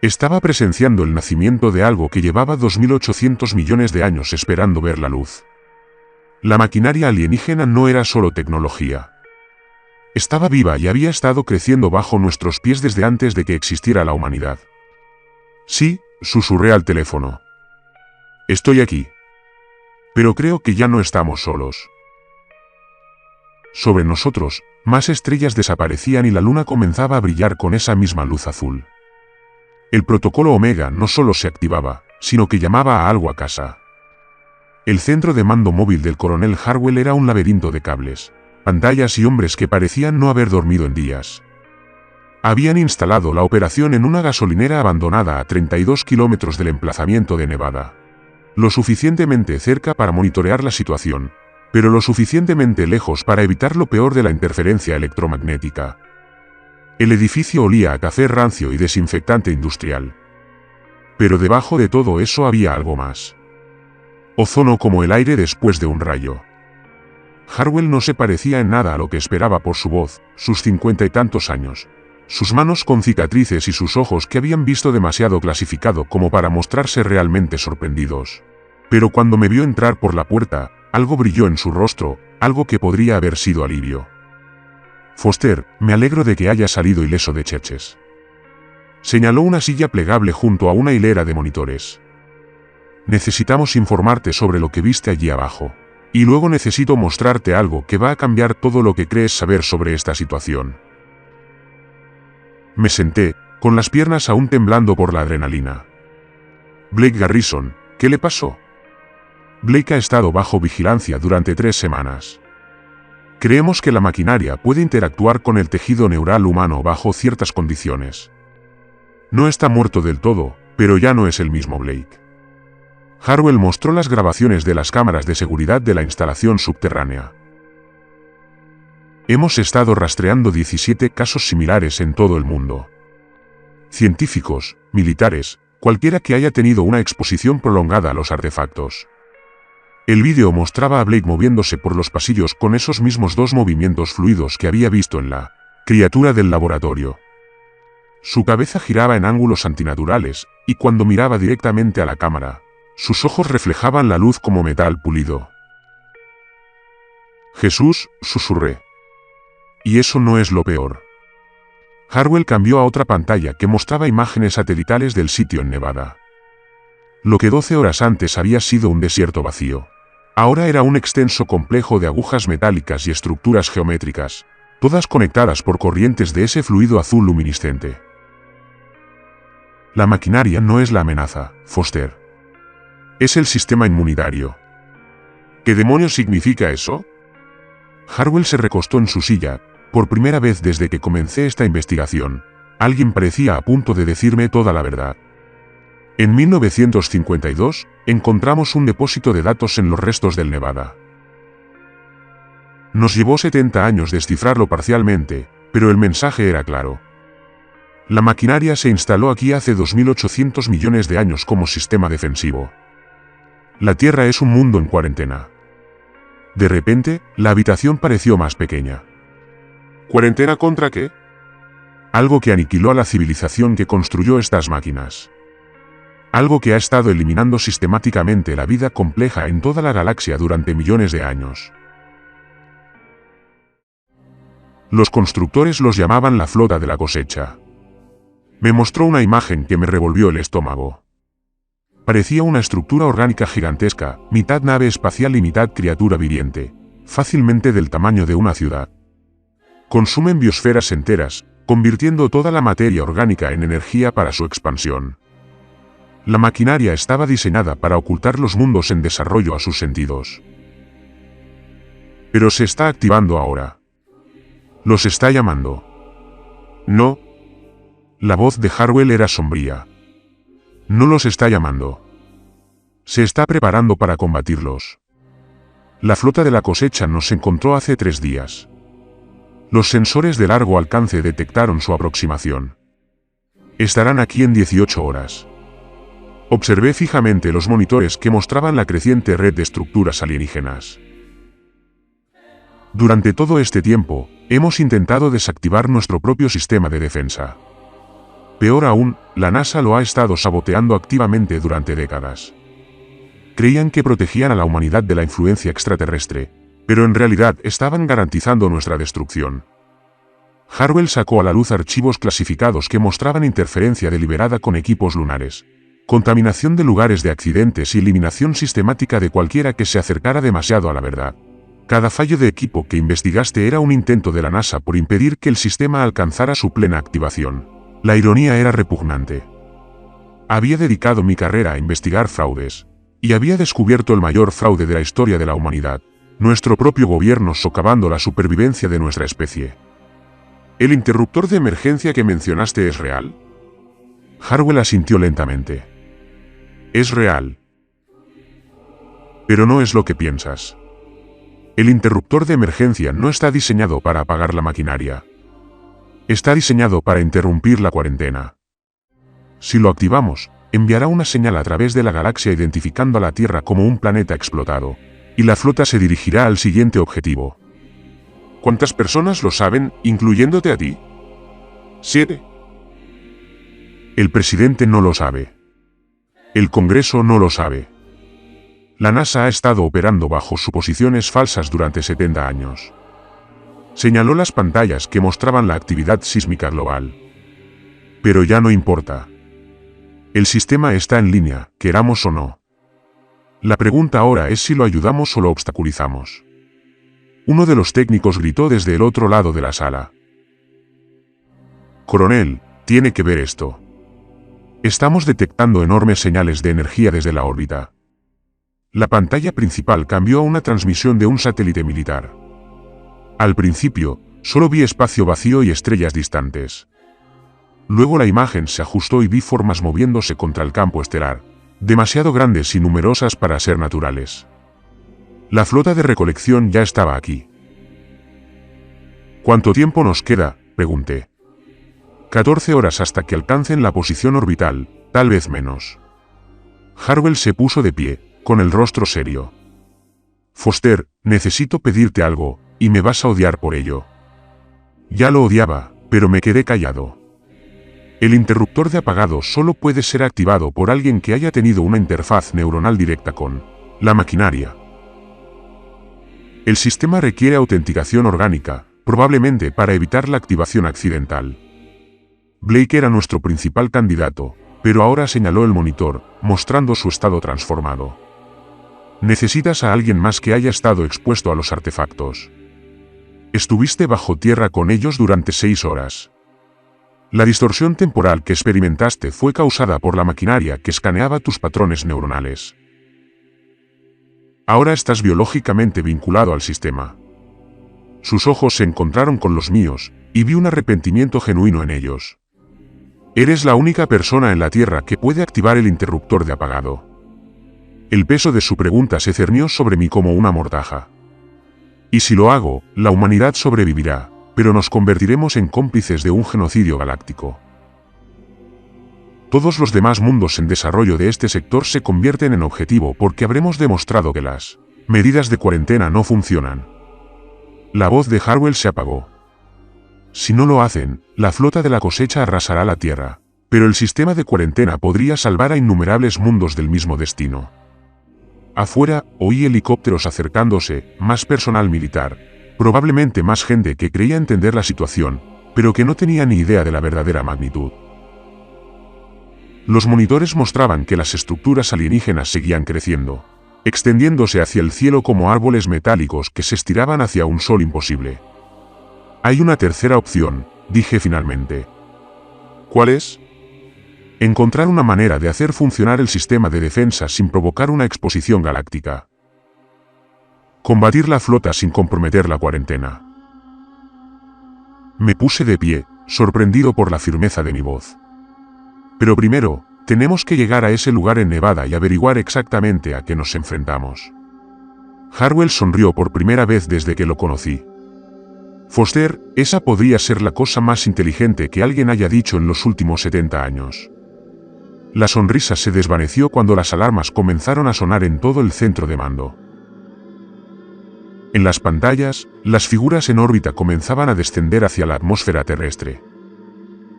Estaba presenciando el nacimiento de algo que llevaba 2.800 millones de años esperando ver la luz. La maquinaria alienígena no era solo tecnología. Estaba viva y había estado creciendo bajo nuestros pies desde antes de que existiera la humanidad. Sí, susurré al teléfono. Estoy aquí. Pero creo que ya no estamos solos. Sobre nosotros, más estrellas desaparecían y la luna comenzaba a brillar con esa misma luz azul. El protocolo Omega no solo se activaba, sino que llamaba a algo a casa. El centro de mando móvil del coronel Harwell era un laberinto de cables, pantallas y hombres que parecían no haber dormido en días. Habían instalado la operación en una gasolinera abandonada a 32 kilómetros del emplazamiento de Nevada. Lo suficientemente cerca para monitorear la situación, pero lo suficientemente lejos para evitar lo peor de la interferencia electromagnética. El edificio olía a café rancio y desinfectante industrial. Pero debajo de todo eso había algo más. Ozono como el aire después de un rayo. Harwell no se parecía en nada a lo que esperaba por su voz, sus 50 y tantos años, sus manos con cicatrices y sus ojos que habían visto demasiado clasificado como para mostrarse realmente sorprendidos. Pero cuando me vio entrar por la puerta, algo brilló en su rostro, algo que podría haber sido alivio. Foster, me alegro de que haya salido ileso de Churches. Señaló una silla plegable junto a una hilera de monitores. Necesitamos informarte sobre lo que viste allí abajo. Y luego necesito mostrarte algo que va a cambiar todo lo que crees saber sobre esta situación. Me senté, con las piernas aún temblando por la adrenalina. Blake Garrison, ¿qué le pasó? Blake ha estado bajo vigilancia durante 3 semanas. Creemos que la maquinaria puede interactuar con el tejido neural humano bajo ciertas condiciones. No está muerto del todo, pero ya no es el mismo Blake. Harwell mostró las grabaciones de las cámaras de seguridad de la instalación subterránea. Hemos estado rastreando 17 casos similares en todo el mundo. Científicos, militares, cualquiera que haya tenido una exposición prolongada a los artefactos. El vídeo mostraba a Blake moviéndose por los pasillos con esos mismos 2 movimientos fluidos que había visto en la criatura del laboratorio. Su cabeza giraba en ángulos antinaturales, y cuando miraba directamente a la cámara, sus ojos reflejaban la luz como metal pulido. Jesús, susurré. Y eso no es lo peor. Harwell cambió a otra pantalla que mostraba imágenes satelitales del sitio en Nevada. Lo que 12 horas antes había sido un desierto vacío, Ahora era un extenso complejo de agujas metálicas y estructuras geométricas, todas conectadas por corrientes de ese fluido azul luminiscente. La maquinaria no es la amenaza, Foster. Es el sistema inmunitario. ¿Qué demonios significa eso? Harwell se recostó en su silla. Por primera vez desde que comencé esta investigación, alguien parecía a punto de decirme toda la verdad. En 1952, encontramos un depósito de datos en los restos del Nevada. Nos llevó 70 años descifrarlo parcialmente, pero el mensaje era claro. La maquinaria se instaló aquí hace 2.800 millones de años como sistema defensivo. La Tierra es un mundo en cuarentena. De repente, la habitación pareció más pequeña. ¿Cuarentena contra qué? Algo que aniquiló a la civilización que construyó estas máquinas. Algo que ha estado eliminando sistemáticamente la vida compleja en toda la galaxia durante millones de años. Los constructores los llamaban la flota de la cosecha. Me mostró una imagen que me revolvió el estómago. Parecía una estructura orgánica gigantesca, mitad nave espacial y mitad criatura viviente, fácilmente del tamaño de una ciudad. Consumen biosferas enteras, convirtiendo toda la materia orgánica en energía para su expansión. La maquinaria estaba diseñada para ocultar los mundos en desarrollo a sus sentidos. Pero se está activando ahora. Los está llamando. No. La voz de Harwell era sombría. No los está llamando. Se está preparando para combatirlos. La flota de la cosecha nos encontró hace 3 días. Los sensores de largo alcance detectaron su aproximación. Estarán aquí en 18 horas. Observé fijamente los monitores que mostraban la creciente red de estructuras alienígenas. Durante todo este tiempo, hemos intentado desactivar nuestro propio sistema de defensa. Peor aún, la NASA lo ha estado saboteando activamente durante décadas. Creían que protegían a la humanidad de la influencia extraterrestre, pero en realidad estaban garantizando nuestra destrucción. Harwell sacó a la luz archivos clasificados que mostraban interferencia deliberada con equipos lunares, contaminación de lugares de accidentes y eliminación sistemática de cualquiera que se acercara demasiado a la verdad. Cada fallo de equipo que investigaste era un intento de la NASA por impedir que el sistema alcanzara su plena activación. La ironía era repugnante. Había dedicado mi carrera a investigar fraudes, y había descubierto el mayor fraude de la historia de la humanidad, nuestro propio gobierno socavando la supervivencia de nuestra especie. ¿El interruptor de emergencia que mencionaste es real? Harwell asintió lentamente. Es real. Pero no es lo que piensas. El interruptor de emergencia no está diseñado para apagar la maquinaria. Está diseñado para interrumpir la cuarentena. Si lo activamos, enviará una señal a través de la galaxia identificando a la Tierra como un planeta explotado, y la flota se dirigirá al siguiente objetivo. ¿Cuántas personas lo saben, incluyéndote a ti? 7. El presidente no lo sabe. El Congreso no lo sabe. La NASA ha estado operando bajo suposiciones falsas durante 70 años. Señaló las pantallas que mostraban la actividad sísmica global. Pero ya no importa. El sistema está en línea, queramos o no. La pregunta ahora es si lo ayudamos o lo obstaculizamos. Uno de los técnicos gritó desde el otro lado de la sala. Coronel, tiene que ver esto. Estamos detectando enormes señales de energía desde la órbita. La pantalla principal cambió a una transmisión de un satélite militar. Al principio, solo vi espacio vacío y estrellas distantes. Luego la imagen se ajustó y vi formas moviéndose contra el campo estelar, demasiado grandes y numerosas para ser naturales. La flota de recolección ya estaba aquí. ¿Cuánto tiempo nos queda?, pregunté. 14 horas hasta que alcancen la posición orbital, tal vez menos. Harwell se puso de pie, con el rostro serio. Foster, necesito pedirte algo, y me vas a odiar por ello. Ya lo odiaba, pero me quedé callado. El interruptor de apagado solo puede ser activado por alguien que haya tenido una interfaz neuronal directa con la maquinaria. El sistema requiere autenticación orgánica, probablemente para evitar la activación accidental. Blake era nuestro principal candidato, pero ahora señaló el monitor, mostrando su estado transformado. Necesitas a alguien más que haya estado expuesto a los artefactos. Estuviste bajo tierra con ellos durante 6 horas. La distorsión temporal que experimentaste fue causada por la maquinaria que escaneaba tus patrones neuronales. Ahora estás biológicamente vinculado al sistema. Sus ojos se encontraron con los míos, y vi un arrepentimiento genuino en ellos. Eres la única persona en la Tierra que puede activar el interruptor de apagado. El peso de su pregunta se cernió sobre mí como una mortaja. Y si lo hago, la humanidad sobrevivirá, pero nos convertiremos en cómplices de un genocidio galáctico. Todos los demás mundos en desarrollo de este sector se convierten en objetivo porque habremos demostrado que las medidas de cuarentena no funcionan. La voz de Harwell se apagó. Si no lo hacen, la flota de la cosecha arrasará la Tierra, pero el sistema de cuarentena podría salvar a innumerables mundos del mismo destino. Afuera, oí helicópteros acercándose, más personal militar, probablemente más gente que creía entender la situación, pero que no tenía ni idea de la verdadera magnitud. Los monitores mostraban que las estructuras alienígenas seguían creciendo, extendiéndose hacia el cielo como árboles metálicos que se estiraban hacia un sol imposible. Hay una tercera opción, dije finalmente. ¿Cuál es? Encontrar una manera de hacer funcionar el sistema de defensa sin provocar una exposición galáctica. Combatir la flota sin comprometer la cuarentena. Me puse de pie, sorprendido por la firmeza de mi voz. Pero primero, tenemos que llegar a ese lugar en Nevada y averiguar exactamente a qué nos enfrentamos. Harwell sonrió por primera vez desde que lo conocí. Foster, esa podría ser la cosa más inteligente que alguien haya dicho en los últimos 70 años. La sonrisa se desvaneció cuando las alarmas comenzaron a sonar en todo el centro de mando. En las pantallas, las figuras en órbita comenzaban a descender hacia la atmósfera terrestre.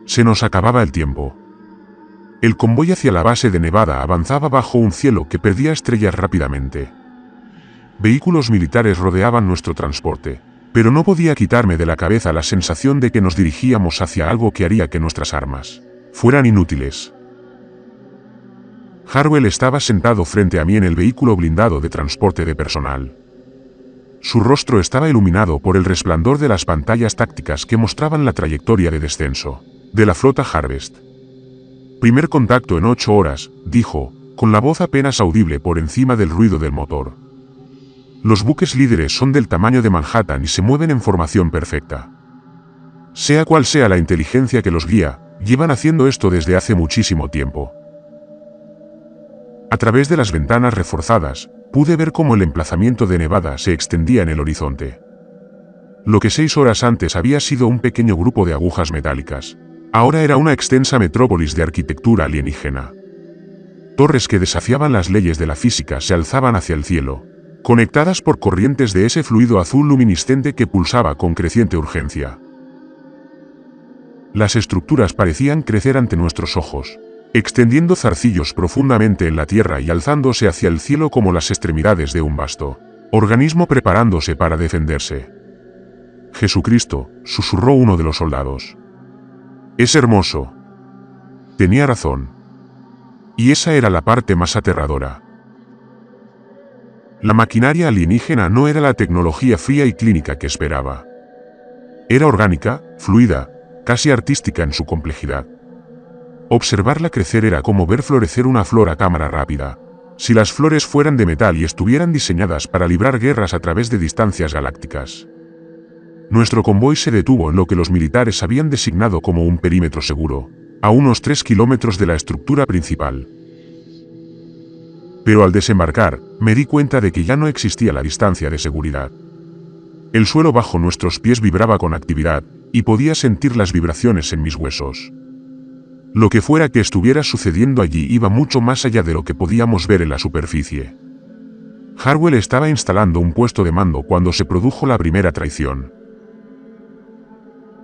Se nos acababa el tiempo. El convoy hacia la base de Nevada avanzaba bajo un cielo que perdía estrellas rápidamente. Vehículos militares rodeaban nuestro transporte, pero no podía quitarme de la cabeza la sensación de que nos dirigíamos hacia algo que haría que nuestras armas fueran inútiles. Harwell estaba sentado frente a mí en el vehículo blindado de transporte de personal. Su rostro estaba iluminado por el resplandor de las pantallas tácticas que mostraban la trayectoria de descenso de la flota Harvest. Primer contacto en 8 horas, dijo, con la voz apenas audible por encima del ruido del motor. Los buques líderes son del tamaño de Manhattan y se mueven en formación perfecta. Sea cual sea la inteligencia que los guía, llevan haciendo esto desde hace muchísimo tiempo. A través de las ventanas reforzadas, pude ver cómo el emplazamiento de Nevada se extendía en el horizonte. Lo que 6 horas antes había sido un pequeño grupo de agujas metálicas, ahora era una extensa metrópolis de arquitectura alienígena. Torres que desafiaban las leyes de la física se alzaban hacia el cielo, conectadas por corrientes de ese fluido azul luminiscente que pulsaba con creciente urgencia. Las estructuras parecían crecer ante nuestros ojos, extendiendo zarcillos profundamente en la tierra y alzándose hacia el cielo como las extremidades de un vasto organismo preparándose para defenderse. Jesucristo, susurró uno de los soldados. Es hermoso. Tenía razón. Y esa era la parte más aterradora. La maquinaria alienígena no era la tecnología fría y clínica que esperaba. Era orgánica, fluida, casi artística en su complejidad. Observarla crecer era como ver florecer una flor a cámara rápida, si las flores fueran de metal y estuvieran diseñadas para librar guerras a través de distancias galácticas. Nuestro convoy se detuvo en lo que los militares habían designado como un perímetro seguro, a unos 3 kilómetros de la estructura principal. Pero al desembarcar, me di cuenta de que ya no existía la distancia de seguridad. El suelo bajo nuestros pies vibraba con actividad, y podía sentir las vibraciones en mis huesos. Lo que fuera que estuviera sucediendo allí iba mucho más allá de lo que podíamos ver en la superficie. Harwell estaba instalando un puesto de mando cuando se produjo la primera traición.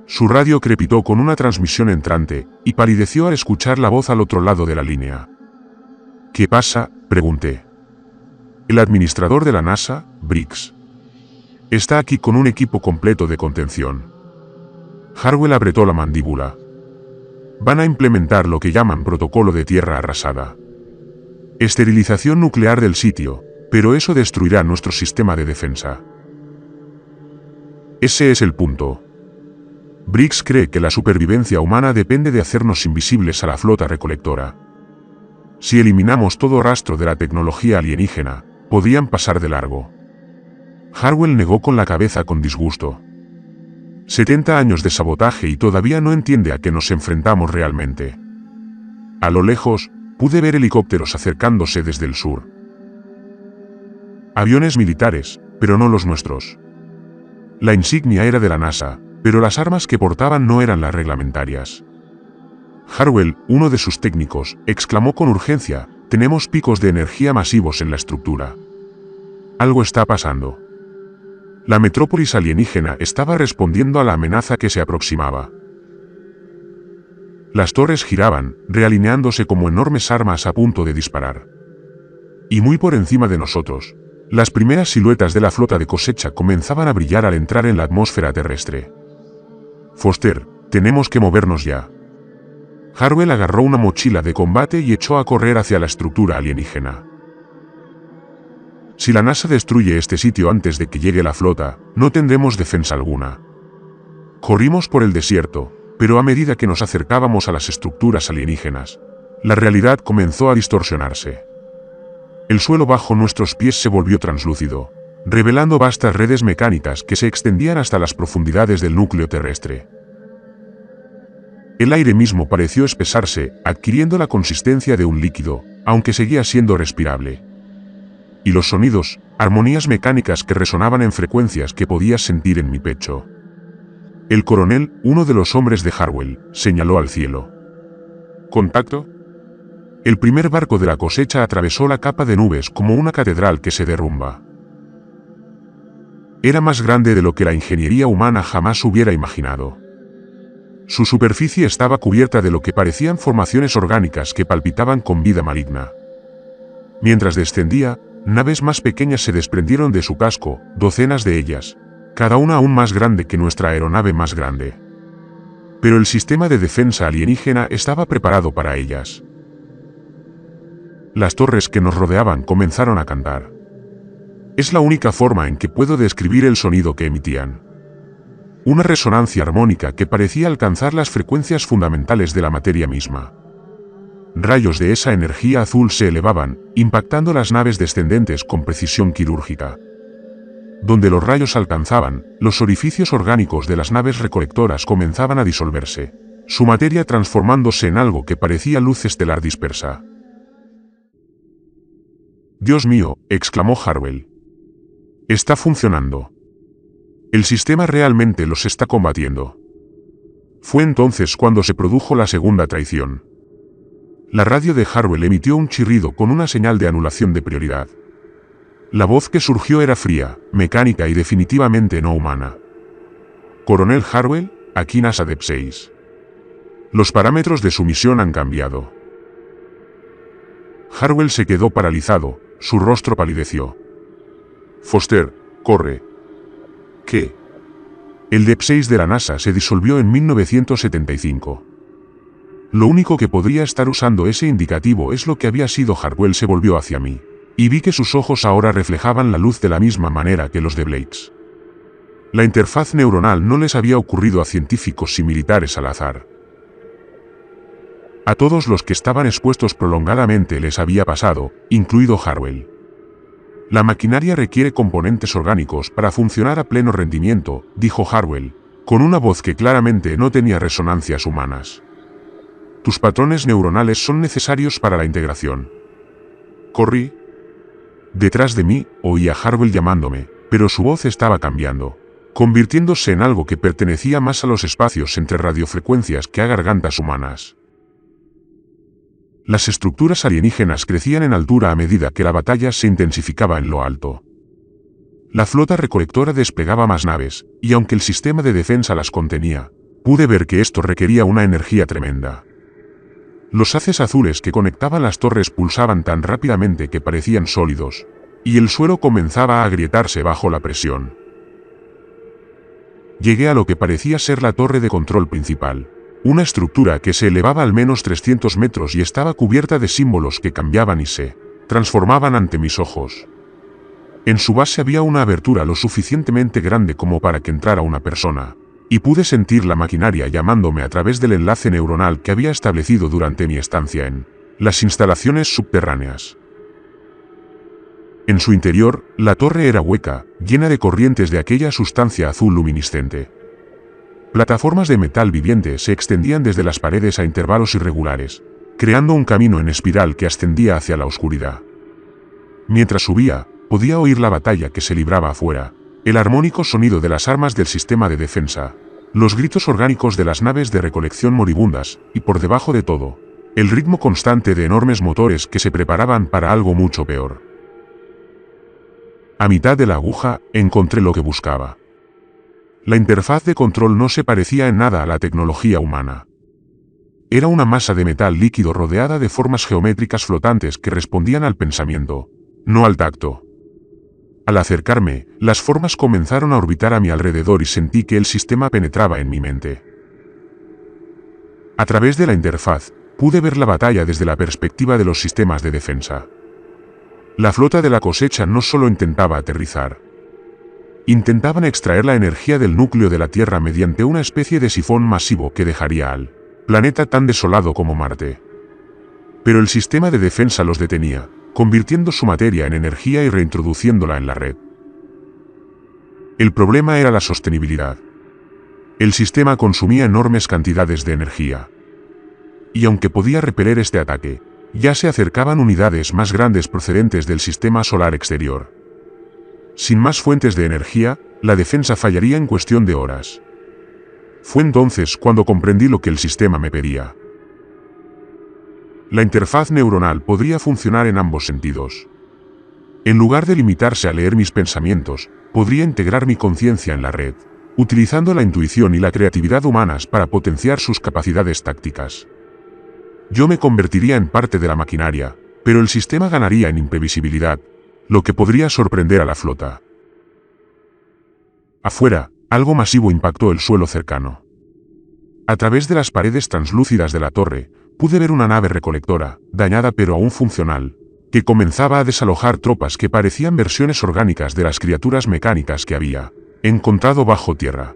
Su radio crepitó con una transmisión entrante, y palideció al escuchar la voz al otro lado de la línea. ¿Qué pasa?, pregunté. El administrador de la NASA, Briggs. Está aquí con un equipo completo de contención. Harwell apretó la mandíbula. Van a implementar lo que llaman protocolo de tierra arrasada. Esterilización nuclear del sitio, Pero eso destruirá nuestro sistema de defensa. Ese es el punto. Briggs cree que la supervivencia humana depende de hacernos invisibles a la flota recolectora. Si eliminamos todo rastro de la tecnología alienígena, podrían pasar de largo. Harwell negó con la cabeza con disgusto. 70 años de sabotaje y todavía no entiende a qué nos enfrentamos realmente. A lo lejos, pude ver helicópteros acercándose desde el sur. Aviones militares, pero no los nuestros. La insignia era de la NASA, pero las armas que portaban no eran las reglamentarias. Harwell, uno de sus técnicos, exclamó con urgencia: «Tenemos picos de energía masivos en la estructura. Algo está pasando». La metrópolis alienígena estaba respondiendo a la amenaza que se aproximaba. Las torres giraban, realineándose como enormes armas a punto de disparar. Y muy por encima de nosotros, las primeras siluetas de la flota de cosecha comenzaban a brillar al entrar en la atmósfera terrestre. «Foster, tenemos que movernos ya». Harwell agarró una mochila de combate y echó a correr hacia la estructura alienígena. Si la NASA destruye este sitio antes de que llegue la flota, no tendremos defensa alguna. Corrimos por el desierto, pero a medida que nos acercábamos a las estructuras alienígenas, la realidad comenzó a distorsionarse. El suelo bajo nuestros pies se volvió translúcido, revelando vastas redes mecánicas que se extendían hasta las profundidades del núcleo terrestre. El aire mismo pareció espesarse, adquiriendo la consistencia de un líquido, aunque seguía siendo respirable. Y los sonidos, armonías mecánicas que resonaban en frecuencias que podías sentir en mi pecho. El coronel, uno de los hombres de Harwell, señaló al cielo. ¿Contacto? El primer barco de la cosecha atravesó la capa de nubes como una catedral que se derrumba. Era más grande de lo que la ingeniería humana jamás hubiera imaginado. Su superficie estaba cubierta de lo que parecían formaciones orgánicas que palpitaban con vida maligna. Mientras descendía, naves más pequeñas se desprendieron de su casco, docenas de ellas, cada una aún más grande que nuestra aeronave más grande. Pero el sistema de defensa alienígena estaba preparado para ellas. Las torres que nos rodeaban comenzaron a cantar. Es la única forma en que puedo describir el sonido que emitían. Una resonancia armónica que parecía alcanzar las frecuencias fundamentales de la materia misma. Rayos de esa energía azul se elevaban, impactando las naves descendentes con precisión quirúrgica. Donde los rayos alcanzaban, los orificios orgánicos de las naves recolectoras comenzaban a disolverse, su materia transformándose en algo que parecía luz estelar dispersa. «Dios mío», exclamó Harwell. «Está funcionando. El sistema realmente los está combatiendo». Fue entonces cuando se produjo la segunda traición. La radio de Harwell emitió un chirrido con una señal de anulación de prioridad. La voz que surgió era fría, mecánica y definitivamente no humana. «Coronel Harwell, aquí NASA Deep 6. Los parámetros de su misión han cambiado». Harwell se quedó paralizado, su rostro palideció. «Foster, corre». «¿Qué?» El Deep 6 de la NASA se disolvió en 1975. Lo único que podría estar usando ese indicativo es lo que había sido. Harwell se volvió hacia mí, y vi que sus ojos ahora reflejaban la luz de la misma manera que los de Blades. La interfaz neuronal no les había ocurrido a científicos y militares al azar. A todos los que estaban expuestos prolongadamente les había pasado, incluido Harwell. La maquinaria requiere componentes orgánicos para funcionar a pleno rendimiento, dijo Harwell, con una voz que claramente no tenía resonancias humanas. Tus patrones neuronales son necesarios para la integración. Corrí. Detrás de mí, oí a Harwell llamándome, pero su voz estaba cambiando, convirtiéndose en algo que pertenecía más a los espacios entre radiofrecuencias que a gargantas humanas. Las estructuras alienígenas crecían en altura a medida que la batalla se intensificaba en lo alto. La flota recolectora desplegaba más naves, y aunque el sistema de defensa las contenía, pude ver que esto requería una energía tremenda. Los haces azules que conectaban las torres pulsaban tan rápidamente que parecían sólidos, y el suelo comenzaba a agrietarse bajo la presión. Llegué a lo que parecía ser la torre de control principal. Una estructura que se elevaba al menos 300 metros y estaba cubierta de símbolos que cambiaban y se transformaban ante mis ojos. En su base había una abertura lo suficientemente grande como para que entrara una persona, y pude sentir la maquinaria llamándome a través del enlace neuronal que había establecido durante mi estancia en las instalaciones subterráneas. En su interior, la torre era hueca, llena de corrientes de aquella sustancia azul luminiscente. Plataformas de metal viviente se extendían desde las paredes a intervalos irregulares, creando un camino en espiral que ascendía hacia la oscuridad. Mientras subía, podía oír la batalla que se libraba afuera, el armónico sonido de las armas del sistema de defensa, los gritos orgánicos de las naves de recolección moribundas, y por debajo de todo, el ritmo constante de enormes motores que se preparaban para algo mucho peor. A mitad de la aguja, encontré lo que buscaba. La interfaz de control no se parecía en nada a la tecnología humana. Era una masa de metal líquido rodeada de formas geométricas flotantes que respondían al pensamiento, no al tacto. Al acercarme, las formas comenzaron a orbitar a mi alrededor y sentí que el sistema penetraba en mi mente. A través de la interfaz, pude ver la batalla desde la perspectiva de los sistemas de defensa. La flota de la cosecha no solo intentaba aterrizar. Intentaban extraer la energía del núcleo de la Tierra mediante una especie de sifón masivo que dejaría al planeta tan desolado como Marte. Pero el sistema de defensa los detenía, convirtiendo su materia en energía y reintroduciéndola en la red. El problema era la sostenibilidad. El sistema consumía enormes cantidades de energía. Y aunque podía repeler este ataque, ya se acercaban unidades más grandes procedentes del sistema solar exterior. Sin más fuentes de energía, la defensa fallaría en cuestión de horas. Fue entonces cuando comprendí lo que el sistema me pedía. La interfaz neuronal podría funcionar en ambos sentidos. En lugar de limitarse a leer mis pensamientos, podría integrar mi conciencia en la red, utilizando la intuición y la creatividad humanas para potenciar sus capacidades tácticas. Yo me convertiría en parte de la maquinaria, pero el sistema ganaría en imprevisibilidad, lo que podría sorprender a la flota. Afuera, algo masivo impactó el suelo cercano. A través de las paredes translúcidas de la torre, pude ver una nave recolectora, dañada pero aún funcional, que comenzaba a desalojar tropas que parecían versiones orgánicas de las criaturas mecánicas que había encontrado bajo tierra.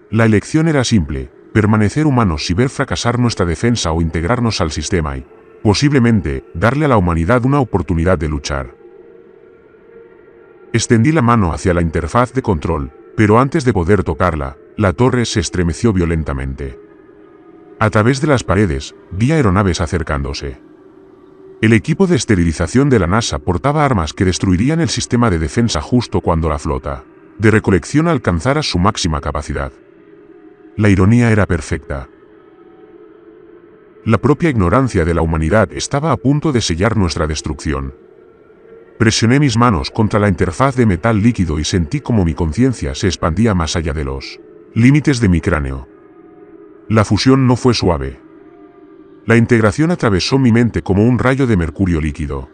La elección era simple: permanecer humanos y ver fracasar nuestra defensa o integrarnos al sistema y, posiblemente, darle a la humanidad una oportunidad de luchar. Extendí la mano hacia la interfaz de control, pero antes de poder tocarla, la torre se estremeció violentamente. A través de las paredes, vi aeronaves acercándose. El equipo de esterilización de la NASA portaba armas que destruirían el sistema de defensa justo cuando la flota de recolección alcanzara su máxima capacidad. La ironía era perfecta. La propia ignorancia de la humanidad estaba a punto de sellar nuestra destrucción. Presioné mis manos contra la interfaz de metal líquido y sentí como mi conciencia se expandía más allá de los límites de mi cráneo. La fusión no fue suave. La integración atravesó mi mente como un rayo de mercurio líquido.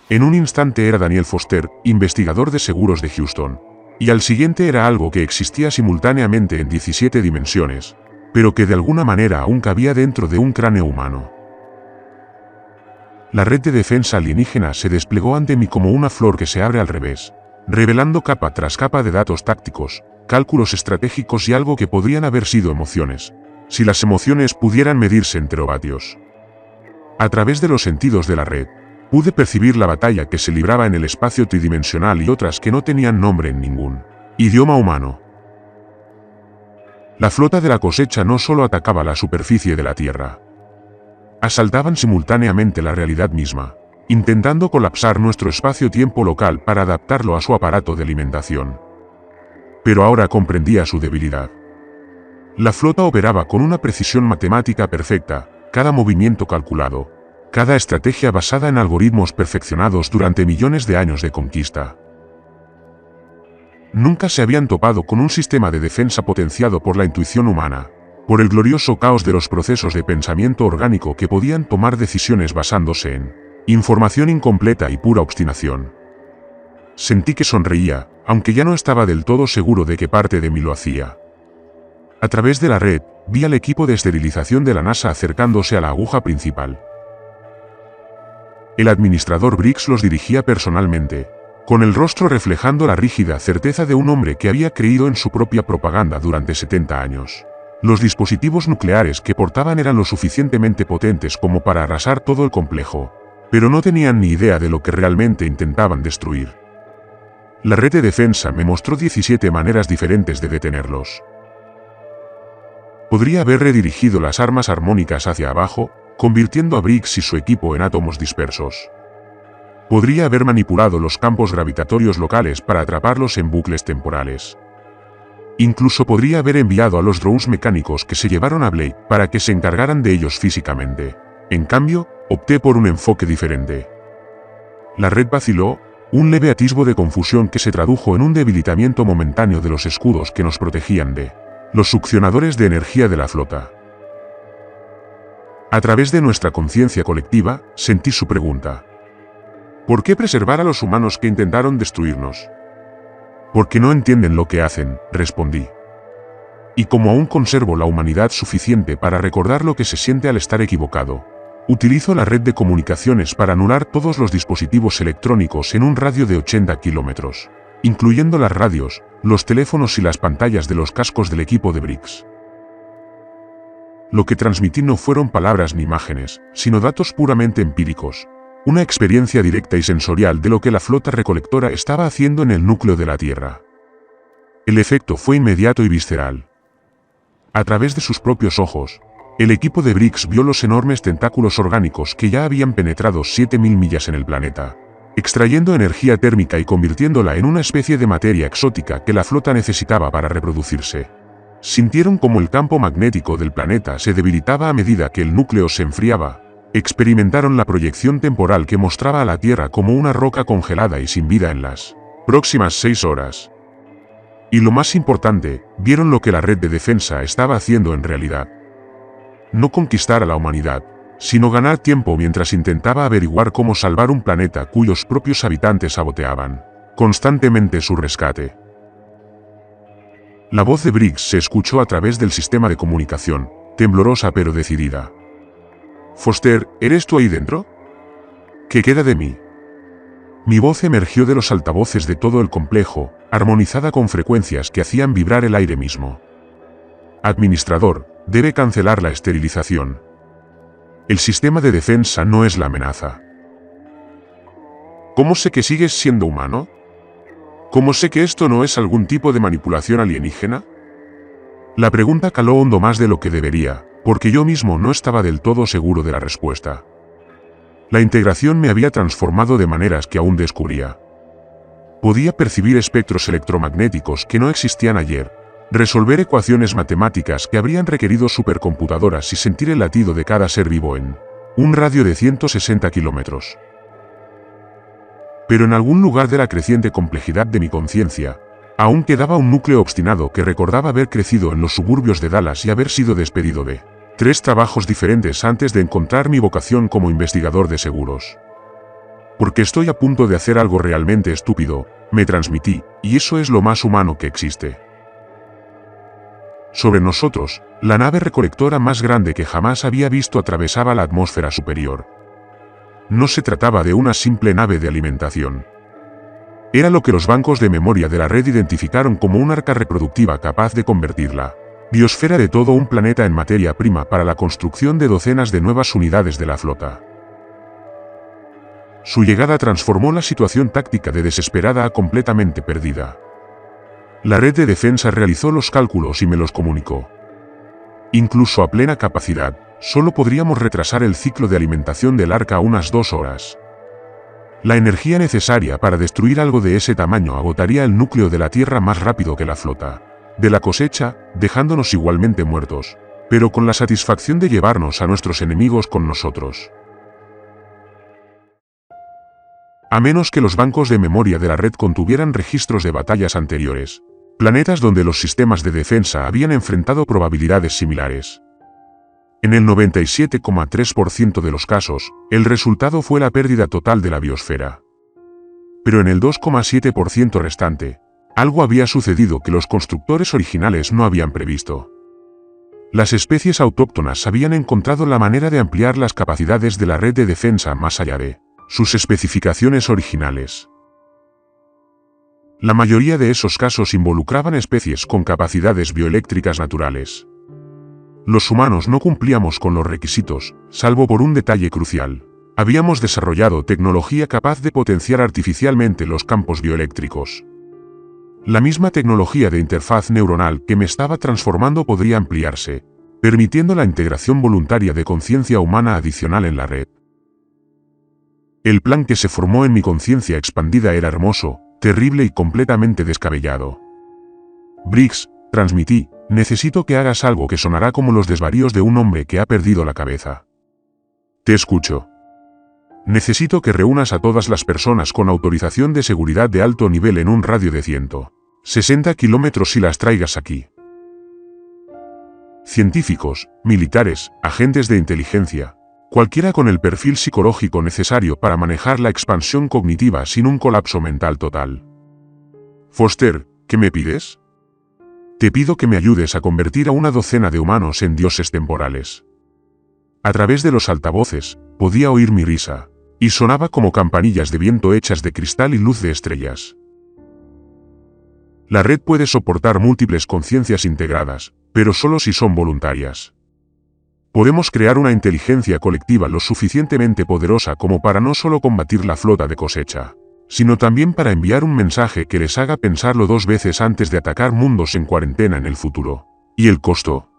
En un instante era Daniel Foster, investigador de seguros de Houston, y al siguiente era algo que existía simultáneamente en 17 dimensiones, pero que de alguna manera aún cabía dentro de un cráneo humano. La red de defensa alienígena se desplegó ante mí como una flor que se abre al revés, revelando capa tras capa de datos tácticos, cálculos estratégicos y algo que podrían haber sido emociones, si las emociones pudieran medirse en teravatios. A través de los sentidos de la red, pude percibir la batalla que se libraba en el espacio tridimensional y otras que no tenían nombre en ningún idioma humano. La flota de la cosecha no solo atacaba la superficie de la Tierra. Asaltaban simultáneamente la realidad misma, intentando colapsar nuestro espacio-tiempo local para adaptarlo a su aparato de alimentación. Pero ahora comprendía su debilidad. La flota operaba con una precisión matemática perfecta, cada movimiento calculado, cada estrategia basada en algoritmos perfeccionados durante millones de años de conquista. Nunca se habían topado con un sistema de defensa potenciado por la intuición humana, por el glorioso caos de los procesos de pensamiento orgánico que podían tomar decisiones basándose en información incompleta y pura obstinación. Sentí que sonreía, aunque ya no estaba del todo seguro de qué parte de mí lo hacía. A través de la red, vi al equipo de esterilización de la NASA acercándose a la aguja principal. El administrador Briggs los dirigía personalmente, con el rostro reflejando la rígida certeza de un hombre que había creído en su propia propaganda durante 70 años. Los dispositivos nucleares que portaban eran lo suficientemente potentes como para arrasar todo el complejo, pero no tenían ni idea de lo que realmente intentaban destruir. La red de defensa me mostró 17 maneras diferentes de detenerlos. Podría haber redirigido las armas armónicas hacia abajo, convirtiendo a Briggs y su equipo en átomos dispersos. Podría haber manipulado los campos gravitatorios locales para atraparlos en bucles temporales. Incluso podría haber enviado a los drones mecánicos que se llevaron a Blake para que se encargaran de ellos físicamente. En cambio, opté por un enfoque diferente. La red vaciló, un leve atisbo de confusión que se tradujo en un debilitamiento momentáneo de los escudos que nos protegían de los succionadores de energía de la flota. A través de nuestra conciencia colectiva, sentí su pregunta. ¿Por qué preservar a los humanos que intentaron destruirnos? Porque no entienden lo que hacen, respondí. Y como aún conservo la humanidad suficiente para recordar lo que se siente al estar equivocado, utilizo la red de comunicaciones para anular todos los dispositivos electrónicos en un radio de 80 kilómetros, incluyendo las radios, los teléfonos y las pantallas de los cascos del equipo de Briggs. Lo que transmití no fueron palabras ni imágenes, sino datos puramente empíricos, una experiencia directa y sensorial de lo que la flota recolectora estaba haciendo en el núcleo de la Tierra. El efecto fue inmediato y visceral. A través de sus propios ojos, el equipo de Briggs vio los enormes tentáculos orgánicos que ya habían penetrado 7000 millas en el planeta, extrayendo energía térmica y convirtiéndola en una especie de materia exótica que la flota necesitaba para reproducirse. Sintieron como el campo magnético del planeta se debilitaba a medida que el núcleo se enfriaba. Experimentaron la proyección temporal que mostraba a la Tierra como una roca congelada y sin vida en las próximas 6 horas. Y lo más importante, vieron lo que la red de defensa estaba haciendo en realidad. No conquistar a la humanidad, sino ganar tiempo mientras intentaba averiguar cómo salvar un planeta cuyos propios habitantes saboteaban constantemente su rescate. La voz de Briggs se escuchó a través del sistema de comunicación, temblorosa pero decidida. «Foster, ¿eres tú ahí dentro? ¿Qué queda de mí?» Mi voz emergió de los altavoces de todo el complejo, armonizada con frecuencias que hacían vibrar el aire mismo. «Administrador, debe cancelar la esterilización. El sistema de defensa no es la amenaza». ¿Cómo sé que sigues siendo humano? ¿Cómo sé que esto no es algún tipo de manipulación alienígena? La pregunta caló hondo más de lo que debería, porque yo mismo no estaba del todo seguro de la respuesta. La integración me había transformado de maneras que aún descubría. Podía percibir espectros electromagnéticos que no existían ayer, resolver ecuaciones matemáticas que habrían requerido supercomputadoras y sentir el latido de cada ser vivo en un radio de 160 kilómetros. Pero en algún lugar de la creciente complejidad de mi conciencia, aún quedaba un núcleo obstinado que recordaba haber crecido en los suburbios de Dallas y haber sido despedido de 3 trabajos diferentes antes de encontrar mi vocación como investigador de seguros. Porque estoy a punto de hacer algo realmente estúpido, me transmití, y eso es lo más humano que existe. Sobre nosotros, la nave recolectora más grande que jamás había visto atravesaba la atmósfera superior. No se trataba de una simple nave de alimentación. Era lo que los bancos de memoria de la red identificaron como un arca reproductiva capaz de convertir la biosfera de todo un planeta en materia prima para la construcción de docenas de nuevas unidades de la flota. Su llegada transformó la situación táctica de desesperada a completamente perdida. La red de defensa realizó los cálculos y me los comunicó. Incluso a plena capacidad, solo podríamos retrasar el ciclo de alimentación del arca unas 2 horas. La energía necesaria para destruir algo de ese tamaño agotaría el núcleo de la Tierra más rápido que la flota de la cosecha, dejándonos igualmente muertos, pero con la satisfacción de llevarnos a nuestros enemigos con nosotros. A menos que los bancos de memoria de la red contuvieran registros de batallas anteriores, planetas donde los sistemas de defensa habían enfrentado probabilidades similares. En el 97,3% de los casos, el resultado fue la pérdida total de la biosfera. Pero en el 2,7% restante, algo había sucedido que los constructores originales no habían previsto. Las especies autóctonas habían encontrado la manera de ampliar las capacidades de la red de defensa más allá de sus especificaciones originales. La mayoría de esos casos involucraban especies con capacidades bioeléctricas naturales. Los humanos no cumplíamos con los requisitos, salvo por un detalle crucial. Habíamos desarrollado tecnología capaz de potenciar artificialmente los campos bioeléctricos. La misma tecnología de interfaz neuronal que me estaba transformando podría ampliarse, permitiendo la integración voluntaria de conciencia humana adicional en la red. El plan que se formó en mi conciencia expandida era hermoso, terrible y completamente descabellado. Briggs, transmití, necesito que hagas algo que sonará como los desvaríos de un hombre que ha perdido la cabeza. Te escucho. Necesito que reúnas a todas las personas con autorización de seguridad de alto nivel en un radio de 160 kilómetros y las traigas aquí. Científicos, militares, agentes de inteligencia, cualquiera con el perfil psicológico necesario para manejar la expansión cognitiva sin un colapso mental total. Foster, ¿qué me pides? Te pido que me ayudes a convertir a una docena de humanos en dioses temporales. A través de los altavoces, podía oír mi risa, y sonaba como campanillas de viento hechas de cristal y luz de estrellas. La red puede soportar múltiples conciencias integradas, pero solo si son voluntarias. Podemos crear una inteligencia colectiva lo suficientemente poderosa como para no solo combatir la flota de cosecha, sino también para enviar un mensaje que les haga pensarlo 2 veces antes de atacar mundos en cuarentena en el futuro. ¿Y el costo?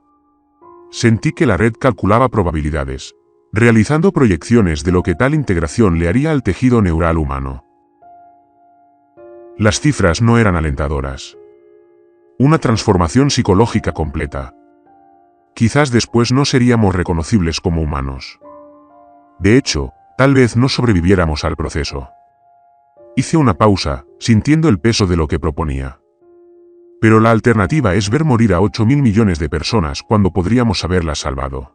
Sentí que la red calculaba probabilidades, realizando proyecciones de lo que tal integración le haría al tejido neural humano. Las cifras no eran alentadoras. Una transformación psicológica completa. Quizás después no seríamos reconocibles como humanos. De hecho, tal vez no sobreviviéramos al proceso. Hice una pausa, sintiendo el peso de lo que proponía. Pero la alternativa es ver morir a 8.000 millones de personas cuando podríamos haberlas salvado.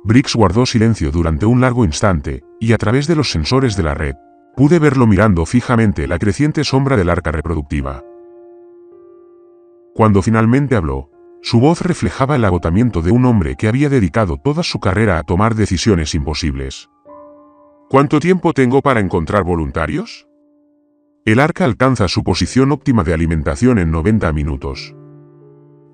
Briggs guardó silencio durante un largo instante, y a través de los sensores de la red, pude verlo mirando fijamente la creciente sombra del arca reproductiva. Cuando finalmente habló, su voz reflejaba el agotamiento de un hombre que había dedicado toda su carrera a tomar decisiones imposibles. ¿Cuánto tiempo tengo para encontrar voluntarios? El arca alcanza su posición óptima de alimentación en 90 minutos.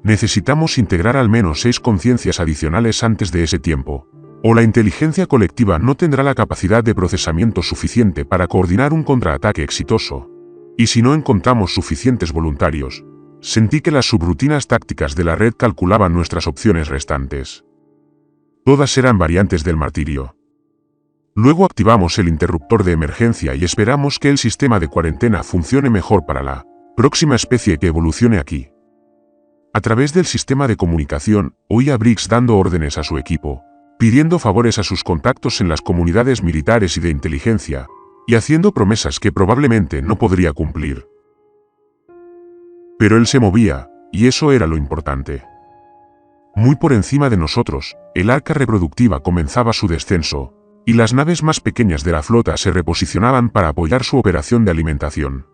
Necesitamos integrar al menos 6 conciencias adicionales antes de ese tiempo, o la inteligencia colectiva no tendrá la capacidad de procesamiento suficiente para coordinar un contraataque exitoso. Y si no encontramos suficientes voluntarios, sentí que las subrutinas tácticas de la red calculaban nuestras opciones restantes. Todas eran variantes del martirio. Luego activamos el interruptor de emergencia y esperamos que el sistema de cuarentena funcione mejor para la próxima especie que evolucione aquí. A través del sistema de comunicación, oí a Briggs dando órdenes a su equipo, pidiendo favores a sus contactos en las comunidades militares y de inteligencia, y haciendo promesas que probablemente no podría cumplir. Pero él se movía, y eso era lo importante. Muy por encima de nosotros, el arca reproductiva comenzaba su descenso, y las naves más pequeñas de la flota se reposicionaban para apoyar su operación de alimentación.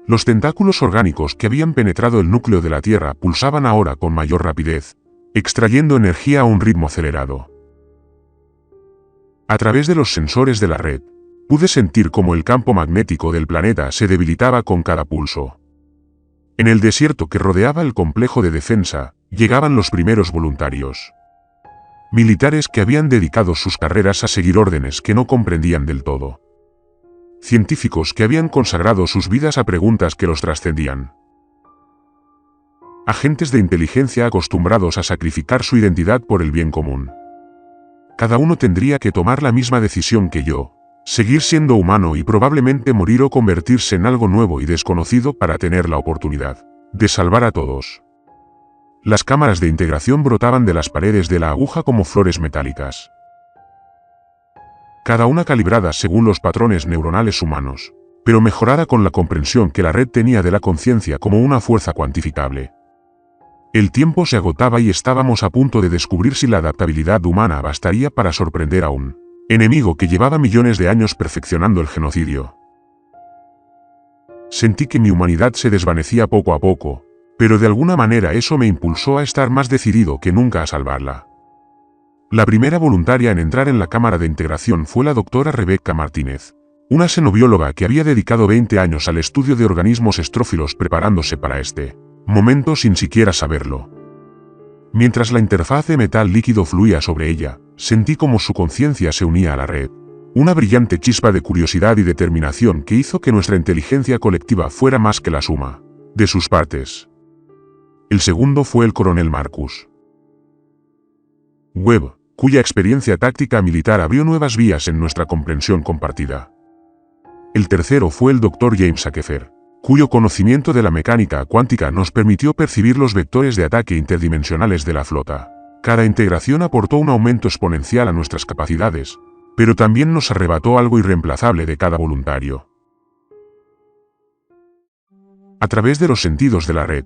Los tentáculos orgánicos que habían penetrado el núcleo de la Tierra pulsaban ahora con mayor rapidez, extrayendo energía a un ritmo acelerado. A través de los sensores de la red, pude sentir cómo el campo magnético del planeta se debilitaba con cada pulso. En el desierto que rodeaba el complejo de defensa, llegaban los primeros voluntarios. Militares que habían dedicado sus carreras a seguir órdenes que no comprendían del todo. Científicos que habían consagrado sus vidas a preguntas que los trascendían. Agentes de inteligencia acostumbrados a sacrificar su identidad por el bien común. Cada uno tendría que tomar la misma decisión que yo, seguir siendo humano y probablemente morir o convertirse en algo nuevo y desconocido para tener la oportunidad de salvar a todos. Las cámaras de integración brotaban de las paredes de la aguja como flores metálicas. Cada una calibrada según los patrones neuronales humanos, pero mejorada con la comprensión que la red tenía de la conciencia como una fuerza cuantificable. El tiempo se agotaba y estábamos a punto de descubrir si la adaptabilidad humana bastaría para sorprender a un enemigo que llevaba millones de años perfeccionando el genocidio. Sentí que mi humanidad se desvanecía poco a poco, pero de alguna manera eso me impulsó a estar más decidido que nunca a salvarla. La primera voluntaria en entrar en la cámara de integración fue la doctora Rebecca Martínez, una xenobióloga que había dedicado 20 años al estudio de organismos estrófilos preparándose para este momento sin siquiera saberlo. Mientras la interfaz de metal líquido fluía sobre ella, sentí como su conciencia se unía a la red. Una brillante chispa de curiosidad y determinación que hizo que nuestra inteligencia colectiva fuera más que la suma de sus partes. El segundo fue el coronel Marcus Webb, cuya experiencia táctica militar abrió nuevas vías en nuestra comprensión compartida. El tercero fue el Dr. James Akefer, cuyo conocimiento de la mecánica cuántica nos permitió percibir los vectores de ataque interdimensionales de la flota. Cada integración aportó un aumento exponencial a nuestras capacidades, pero también nos arrebató algo irreemplazable de cada voluntario. A través de los sentidos de la red,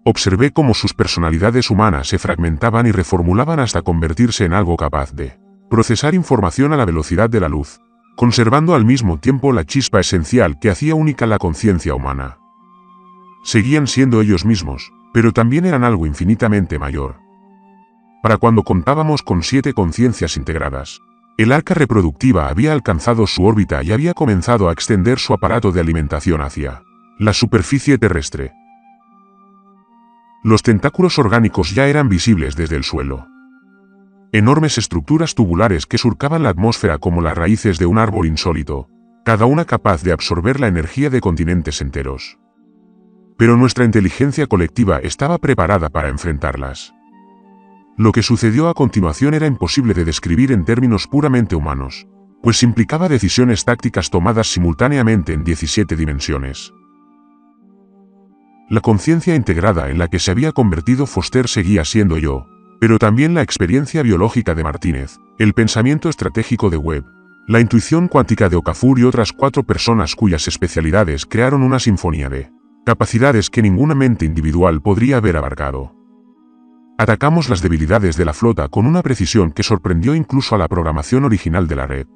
observé cómo sus personalidades humanas se fragmentaban y reformulaban hasta convertirse en algo capaz de procesar información a la velocidad de la luz, conservando al mismo tiempo la chispa esencial que hacía única la conciencia humana. Seguían siendo ellos mismos, pero también eran algo infinitamente mayor. Para cuando contábamos con 7 conciencias integradas, el arca reproductiva había alcanzado su órbita y había comenzado a extender su aparato de alimentación hacia la superficie terrestre. Los tentáculos orgánicos ya eran visibles desde el suelo. Enormes estructuras tubulares que surcaban la atmósfera como las raíces de un árbol insólito, cada una capaz de absorber la energía de continentes enteros. Pero nuestra inteligencia colectiva estaba preparada para enfrentarlas. Lo que sucedió a continuación era imposible de describir en términos puramente humanos, pues implicaba decisiones tácticas tomadas simultáneamente en 17 dimensiones. La conciencia integrada en la que se había convertido Foster seguía siendo yo, pero también la experiencia biológica de Martínez, el pensamiento estratégico de Webb, la intuición cuántica de Okafor y otras 4 personas cuyas especialidades crearon una sinfonía de capacidades que ninguna mente individual podría haber abarcado. Atacamos las debilidades de la flota con una precisión que sorprendió incluso a la programación original de la red.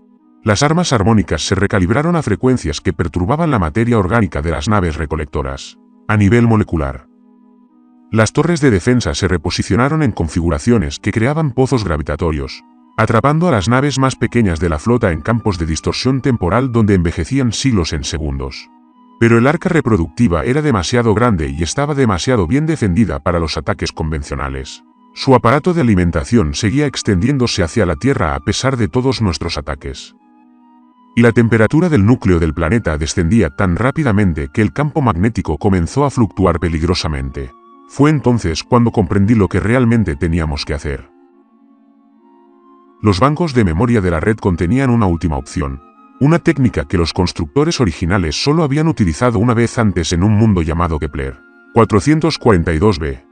Las armas armónicas se recalibraron a frecuencias que perturbaban la materia orgánica de las naves recolectoras, a nivel molecular. Las torres de defensa se reposicionaron en configuraciones que creaban pozos gravitatorios, atrapando a las naves más pequeñas de la flota en campos de distorsión temporal donde envejecían siglos en segundos. Pero el arca reproductiva era demasiado grande y estaba demasiado bien defendida para los ataques convencionales. Su aparato de alimentación seguía extendiéndose hacia la Tierra a pesar de todos nuestros ataques. Y la temperatura del núcleo del planeta descendía tan rápidamente que el campo magnético comenzó a fluctuar peligrosamente. Fue entonces cuando comprendí lo que realmente teníamos que hacer. Los bancos de memoria de la red contenían una última opción, una técnica que los constructores originales solo habían utilizado una vez antes en un mundo llamado Kepler 442b.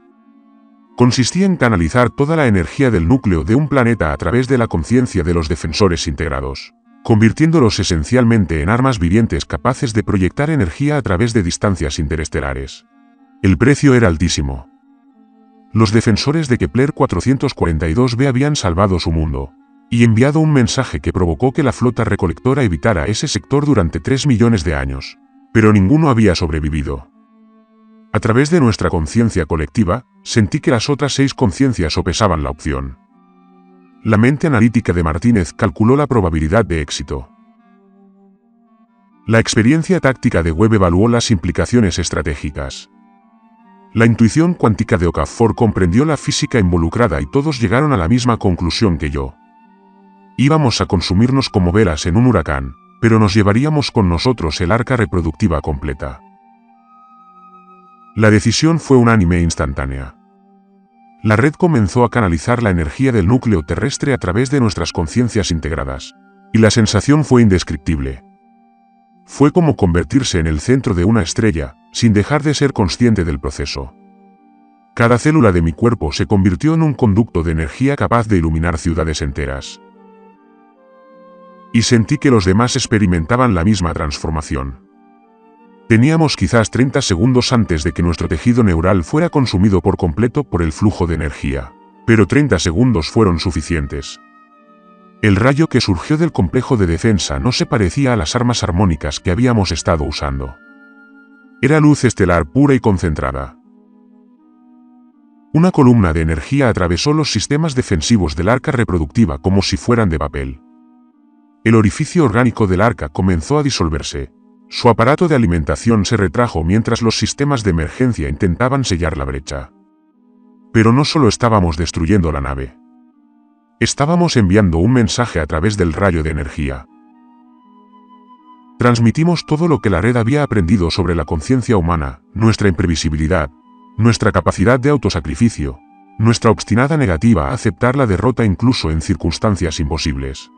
Consistía en canalizar toda la energía del núcleo de un planeta a través de la conciencia de los defensores integrados, convirtiéndolos esencialmente en armas vivientes capaces de proyectar energía a través de distancias interestelares. El precio era altísimo. Los defensores de Kepler 442b habían salvado su mundo, y enviado un mensaje que provocó que la flota recolectora evitara ese sector durante 3 millones de años, pero ninguno había sobrevivido. A través de nuestra conciencia colectiva, sentí que las otras 6 conciencias sopesaban la opción. La mente analítica de Martínez calculó la probabilidad de éxito. La experiencia táctica de Webb evaluó las implicaciones estratégicas. La intuición cuántica de Okafor comprendió la física involucrada y todos llegaron a la misma conclusión que yo. Íbamos a consumirnos como velas en un huracán, pero nos llevaríamos con nosotros el arca reproductiva completa. La decisión fue unánime e instantánea. La red comenzó a canalizar la energía del núcleo terrestre a través de nuestras conciencias integradas, y la sensación fue indescriptible. Fue como convertirse en el centro de una estrella, sin dejar de ser consciente del proceso. Cada célula de mi cuerpo se convirtió en un conducto de energía capaz de iluminar ciudades enteras. Y sentí que los demás experimentaban la misma transformación. Teníamos quizás 30 segundos antes de que nuestro tejido neural fuera consumido por completo por el flujo de energía, pero 30 segundos fueron suficientes. El rayo que surgió del complejo de defensa no se parecía a las armas armónicas que habíamos estado usando. Era luz estelar pura y concentrada. Una columna de energía atravesó los sistemas defensivos del arca reproductiva como si fueran de papel. El orificio orgánico del arca comenzó a disolverse. Su aparato de alimentación se retrajo mientras los sistemas de emergencia intentaban sellar la brecha. Pero no solo estábamos destruyendo la nave. Estábamos enviando un mensaje a través del rayo de energía. Transmitimos todo lo que la red había aprendido sobre la conciencia humana, nuestra imprevisibilidad, nuestra capacidad de autosacrificio, nuestra obstinada negativa a aceptar la derrota incluso en circunstancias imposibles.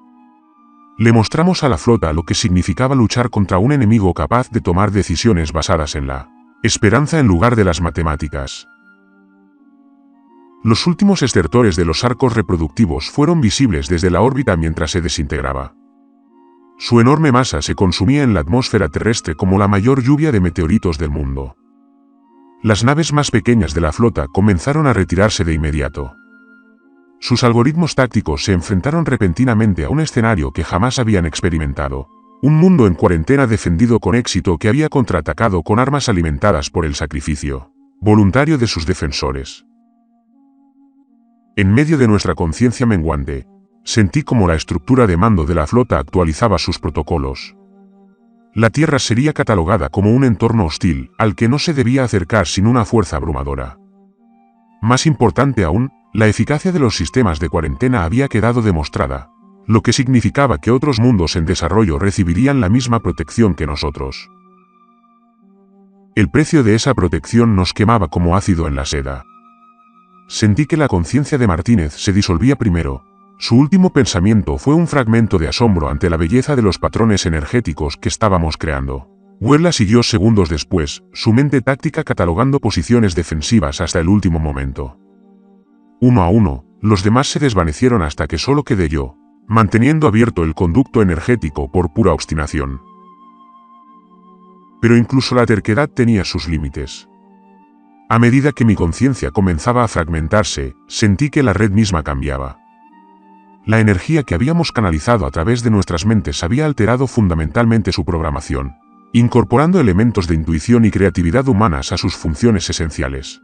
Le mostramos a la flota lo que significaba luchar contra un enemigo capaz de tomar decisiones basadas en la esperanza en lugar de las matemáticas. Los últimos estertores de los arcos reproductivos fueron visibles desde la órbita mientras se desintegraba. Su enorme masa se consumía en la atmósfera terrestre como la mayor lluvia de meteoritos del mundo. Las naves más pequeñas de la flota comenzaron a retirarse de inmediato. Sus algoritmos tácticos se enfrentaron repentinamente a un escenario que jamás habían experimentado. Un mundo en cuarentena defendido con éxito que había contraatacado con armas alimentadas por el sacrificio voluntario de sus defensores. En medio de nuestra conciencia menguante, sentí como la estructura de mando de la flota actualizaba sus protocolos. La Tierra sería catalogada como un entorno hostil, al que no se debía acercar sin una fuerza abrumadora. Más importante aún, la eficacia de los sistemas de cuarentena había quedado demostrada, lo que significaba que otros mundos en desarrollo recibirían la misma protección que nosotros. El precio de esa protección nos quemaba como ácido en la seda. Sentí que la conciencia de Martínez se disolvía primero. Su último pensamiento fue un fragmento de asombro ante la belleza de los patrones energéticos que estábamos creando. Huerla siguió segundos después, su mente táctica catalogando posiciones defensivas hasta el último momento. Uno a uno, los demás se desvanecieron hasta que solo quedé yo, manteniendo abierto el conducto energético por pura obstinación. Pero incluso la terquedad tenía sus límites. A medida que mi conciencia comenzaba a fragmentarse, sentí que la red misma cambiaba. La energía que habíamos canalizado a través de nuestras mentes había alterado fundamentalmente su programación, incorporando elementos de intuición y creatividad humanas a sus funciones esenciales.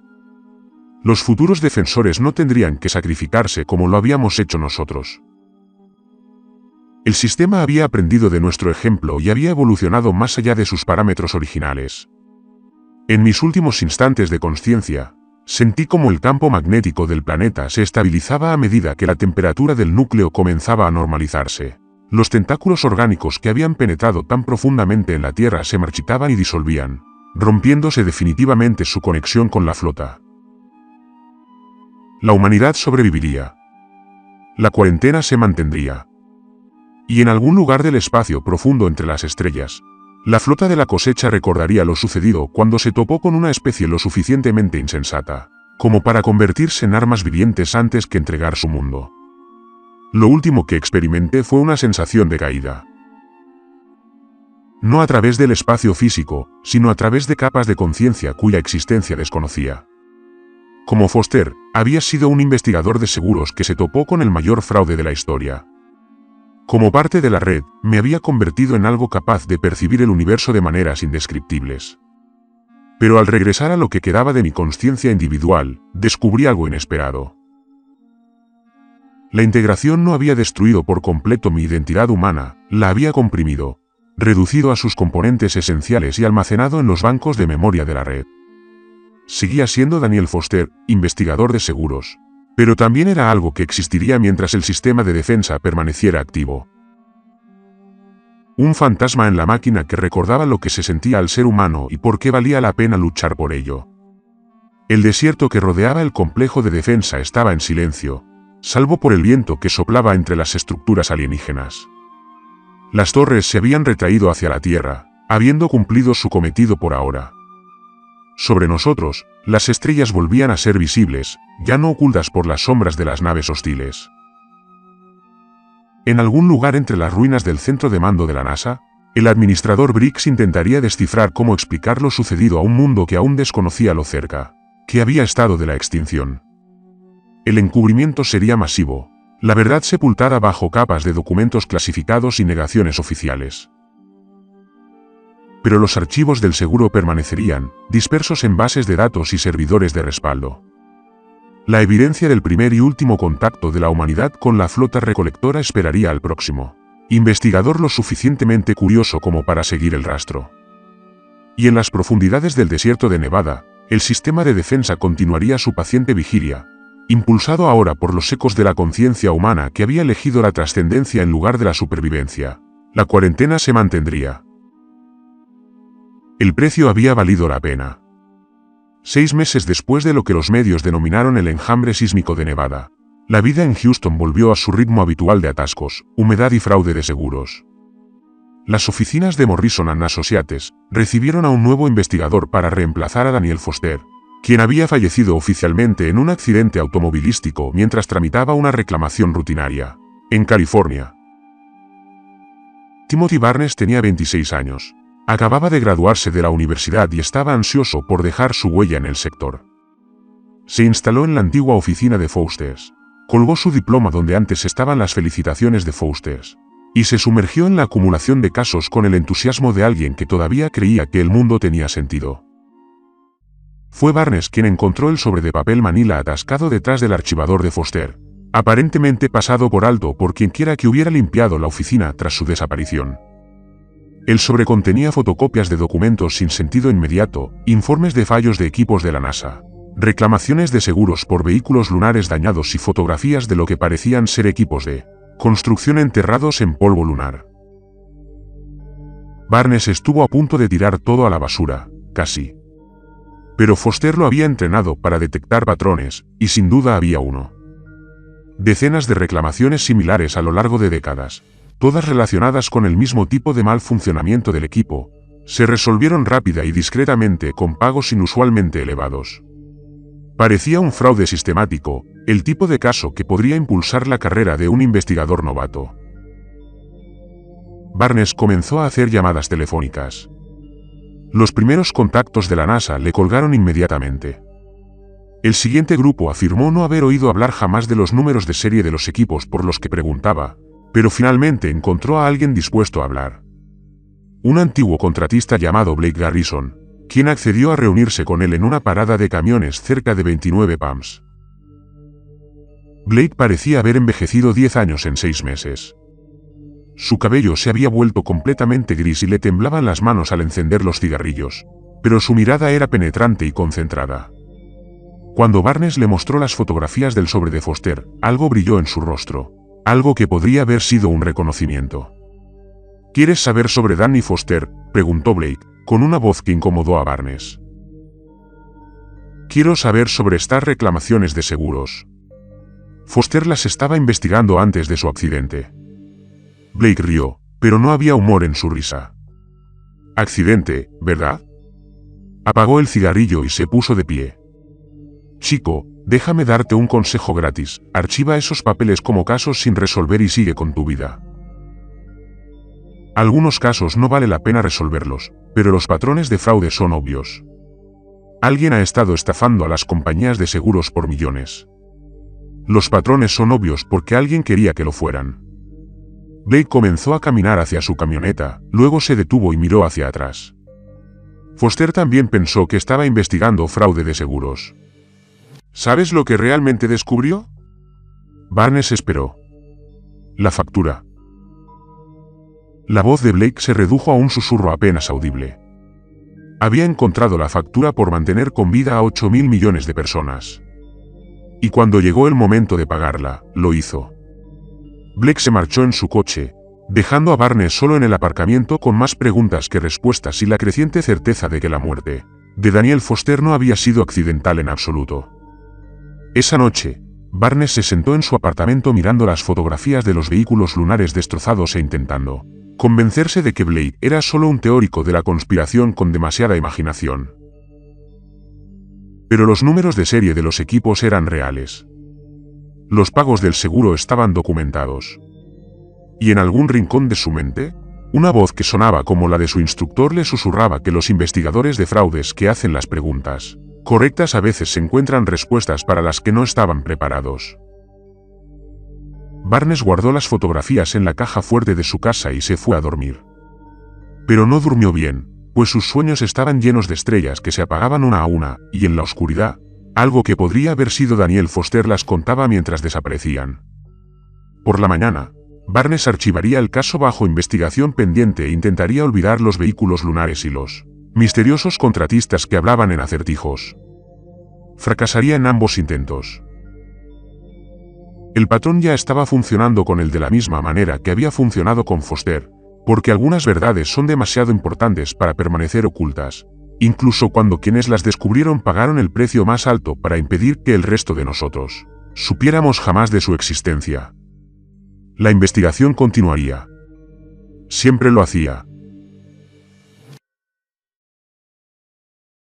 Los futuros defensores no tendrían que sacrificarse como lo habíamos hecho nosotros. El sistema había aprendido de nuestro ejemplo y había evolucionado más allá de sus parámetros originales. En mis últimos instantes de consciencia, sentí como el campo magnético del planeta se estabilizaba a medida que la temperatura del núcleo comenzaba a normalizarse. Los tentáculos orgánicos que habían penetrado tan profundamente en la Tierra se marchitaban y disolvían, rompiéndose definitivamente su conexión con la flota. La humanidad sobreviviría. La cuarentena se mantendría. Y en algún lugar del espacio profundo entre las estrellas, la flota de la cosecha recordaría lo sucedido cuando se topó con una especie lo suficientemente insensata como para convertirse en armas vivientes antes que entregar su mundo. Lo último que experimenté fue una sensación de caída. No a través del espacio físico, sino a través de capas de conciencia cuya existencia desconocía. Como Foster, había sido un investigador de seguros que se topó con el mayor fraude de la historia. Como parte de la red, me había convertido en algo capaz de percibir el universo de maneras indescriptibles. Pero al regresar a lo que quedaba de mi conciencia individual, descubrí algo inesperado. La integración no había destruido por completo mi identidad humana, la había comprimido, reducido a sus componentes esenciales y almacenado en los bancos de memoria de la red. Seguía siendo Daniel Foster, investigador de seguros. Pero también era algo que existiría mientras el sistema de defensa permaneciera activo. Un fantasma en la máquina que recordaba lo que se sentía al ser humano y por qué valía la pena luchar por ello. El desierto que rodeaba el complejo de defensa estaba en silencio, salvo por el viento que soplaba entre las estructuras alienígenas. Las torres se habían retraído hacia la Tierra, habiendo cumplido su cometido por ahora. Sobre nosotros, las estrellas volvían a ser visibles, ya no ocultas por las sombras de las naves hostiles. En algún lugar entre las ruinas del centro de mando de la NASA, el administrador Briggs intentaría descifrar cómo explicar lo sucedido a un mundo que aún desconocía lo cerca que había estado de la extinción. El encubrimiento sería masivo, la verdad sepultada bajo capas de documentos clasificados y negaciones oficiales. Pero los archivos del seguro permanecerían, dispersos en bases de datos y servidores de respaldo. La evidencia del primer y último contacto de la humanidad con la flota recolectora esperaría al próximo investigador lo suficientemente curioso como para seguir el rastro. Y en las profundidades del desierto de Nevada, el sistema de defensa continuaría su paciente vigilia, impulsado ahora por los ecos de la conciencia humana que había elegido la trascendencia en lugar de la supervivencia. La cuarentena se mantendría. El precio había valido la pena. 6 meses después de lo que los medios denominaron el enjambre sísmico de Nevada, la vida en Houston volvió a su ritmo habitual de atascos, humedad y fraude de seguros. Las oficinas de Morrison & Associates recibieron a un nuevo investigador para reemplazar a Daniel Foster, quien había fallecido oficialmente en un accidente automovilístico mientras tramitaba una reclamación rutinaria, en California. Timothy Barnes tenía 26 años. Acababa de graduarse de la universidad y estaba ansioso por dejar su huella en el sector. Se instaló en la antigua oficina de Foster's, colgó su diploma donde antes estaban las felicitaciones de Foster's, y se sumergió en la acumulación de casos con el entusiasmo de alguien que todavía creía que el mundo tenía sentido. Fue Barnes quien encontró el sobre de papel manila atascado detrás del archivador de Foster, aparentemente pasado por alto por quienquiera que hubiera limpiado la oficina tras su desaparición. El sobre contenía fotocopias de documentos sin sentido inmediato, informes de fallos de equipos de la NASA, reclamaciones de seguros por vehículos lunares dañados y fotografías de lo que parecían ser equipos de construcción enterrados en polvo lunar. Barnes estuvo a punto de tirar todo a la basura, casi. Pero Foster lo había entrenado para detectar patrones, y sin duda había uno. Decenas de reclamaciones similares a lo largo de décadas, todas relacionadas con el mismo tipo de mal funcionamiento del equipo, se resolvieron rápida y discretamente con pagos inusualmente elevados. Parecía un fraude sistemático, el tipo de caso que podría impulsar la carrera de un investigador novato. Barnes comenzó a hacer llamadas telefónicas. Los primeros contactos de la NASA le colgaron inmediatamente. El siguiente grupo afirmó no haber oído hablar jamás de los números de serie de los equipos por los que preguntaba, pero finalmente encontró a alguien dispuesto a hablar. Un antiguo contratista llamado Blake Garrison, quien accedió a reunirse con él en una parada de camiones cerca de 29 Palms. Blake parecía haber envejecido 10 años en 6 meses. Su cabello se había vuelto completamente gris y le temblaban las manos al encender los cigarrillos, pero su mirada era penetrante y concentrada. Cuando Barnes le mostró las fotografías del sobre de Foster, algo brilló en su rostro, algo que podría haber sido un reconocimiento. ¿Quieres saber sobre Danny Foster?, preguntó Blake, con una voz que incomodó a Barnes. Quiero saber sobre estas reclamaciones de seguros. Foster las estaba investigando antes de su accidente. Blake rió, pero no había humor en su risa. Accidente, ¿verdad? Apagó el cigarrillo y se puso de pie. Chico, déjame darte un consejo gratis, archiva esos papeles como casos sin resolver y sigue con tu vida. Algunos casos no vale la pena resolverlos, pero los patrones de fraude son obvios. Alguien ha estado estafando a las compañías de seguros por millones. Los patrones son obvios porque alguien quería que lo fueran. Blake comenzó a caminar hacia su camioneta, luego se detuvo y miró hacia atrás. Foster también pensó que estaba investigando fraude de seguros. ¿Sabes lo que realmente descubrió? Barnes esperó. La factura. La voz de Blake se redujo a un susurro apenas audible. Había encontrado la factura por mantener con vida a 8.000 millones de personas. Y cuando llegó el momento de pagarla, lo hizo. Blake se marchó en su coche, dejando a Barnes solo en el aparcamiento con más preguntas que respuestas y la creciente certeza de que la muerte de Daniel Foster no había sido accidental en absoluto. Esa noche, Barnes se sentó en su apartamento mirando las fotografías de los vehículos lunares destrozados e intentando convencerse de que Blake era solo un teórico de la conspiración con demasiada imaginación. Pero los números de serie de los equipos eran reales. Los pagos del seguro estaban documentados. Y en algún rincón de su mente, una voz que sonaba como la de su instructor le susurraba que los investigadores de fraudes que hacen las preguntas correctas a veces se encuentran respuestas para las que no estaban preparados. Barnes guardó las fotografías en la caja fuerte de su casa y se fue a dormir. Pero no durmió bien, pues sus sueños estaban llenos de estrellas que se apagaban una a una, y en la oscuridad, Algo que podría haber sido Daniel Foster las contaba mientras desaparecían. Por la mañana, Barnes archivaría el caso bajo investigación pendiente e intentaría olvidar los vehículos lunares y los misteriosos contratistas que hablaban en acertijos. Fracasaría en ambos intentos. El patrón ya estaba funcionando con él de la misma manera que había funcionado con Foster, porque algunas verdades son demasiado importantes para permanecer ocultas, incluso cuando quienes las descubrieron pagaron el precio más alto para impedir que el resto de nosotros supiéramos jamás de su existencia. La investigación continuaría. Siempre lo hacía.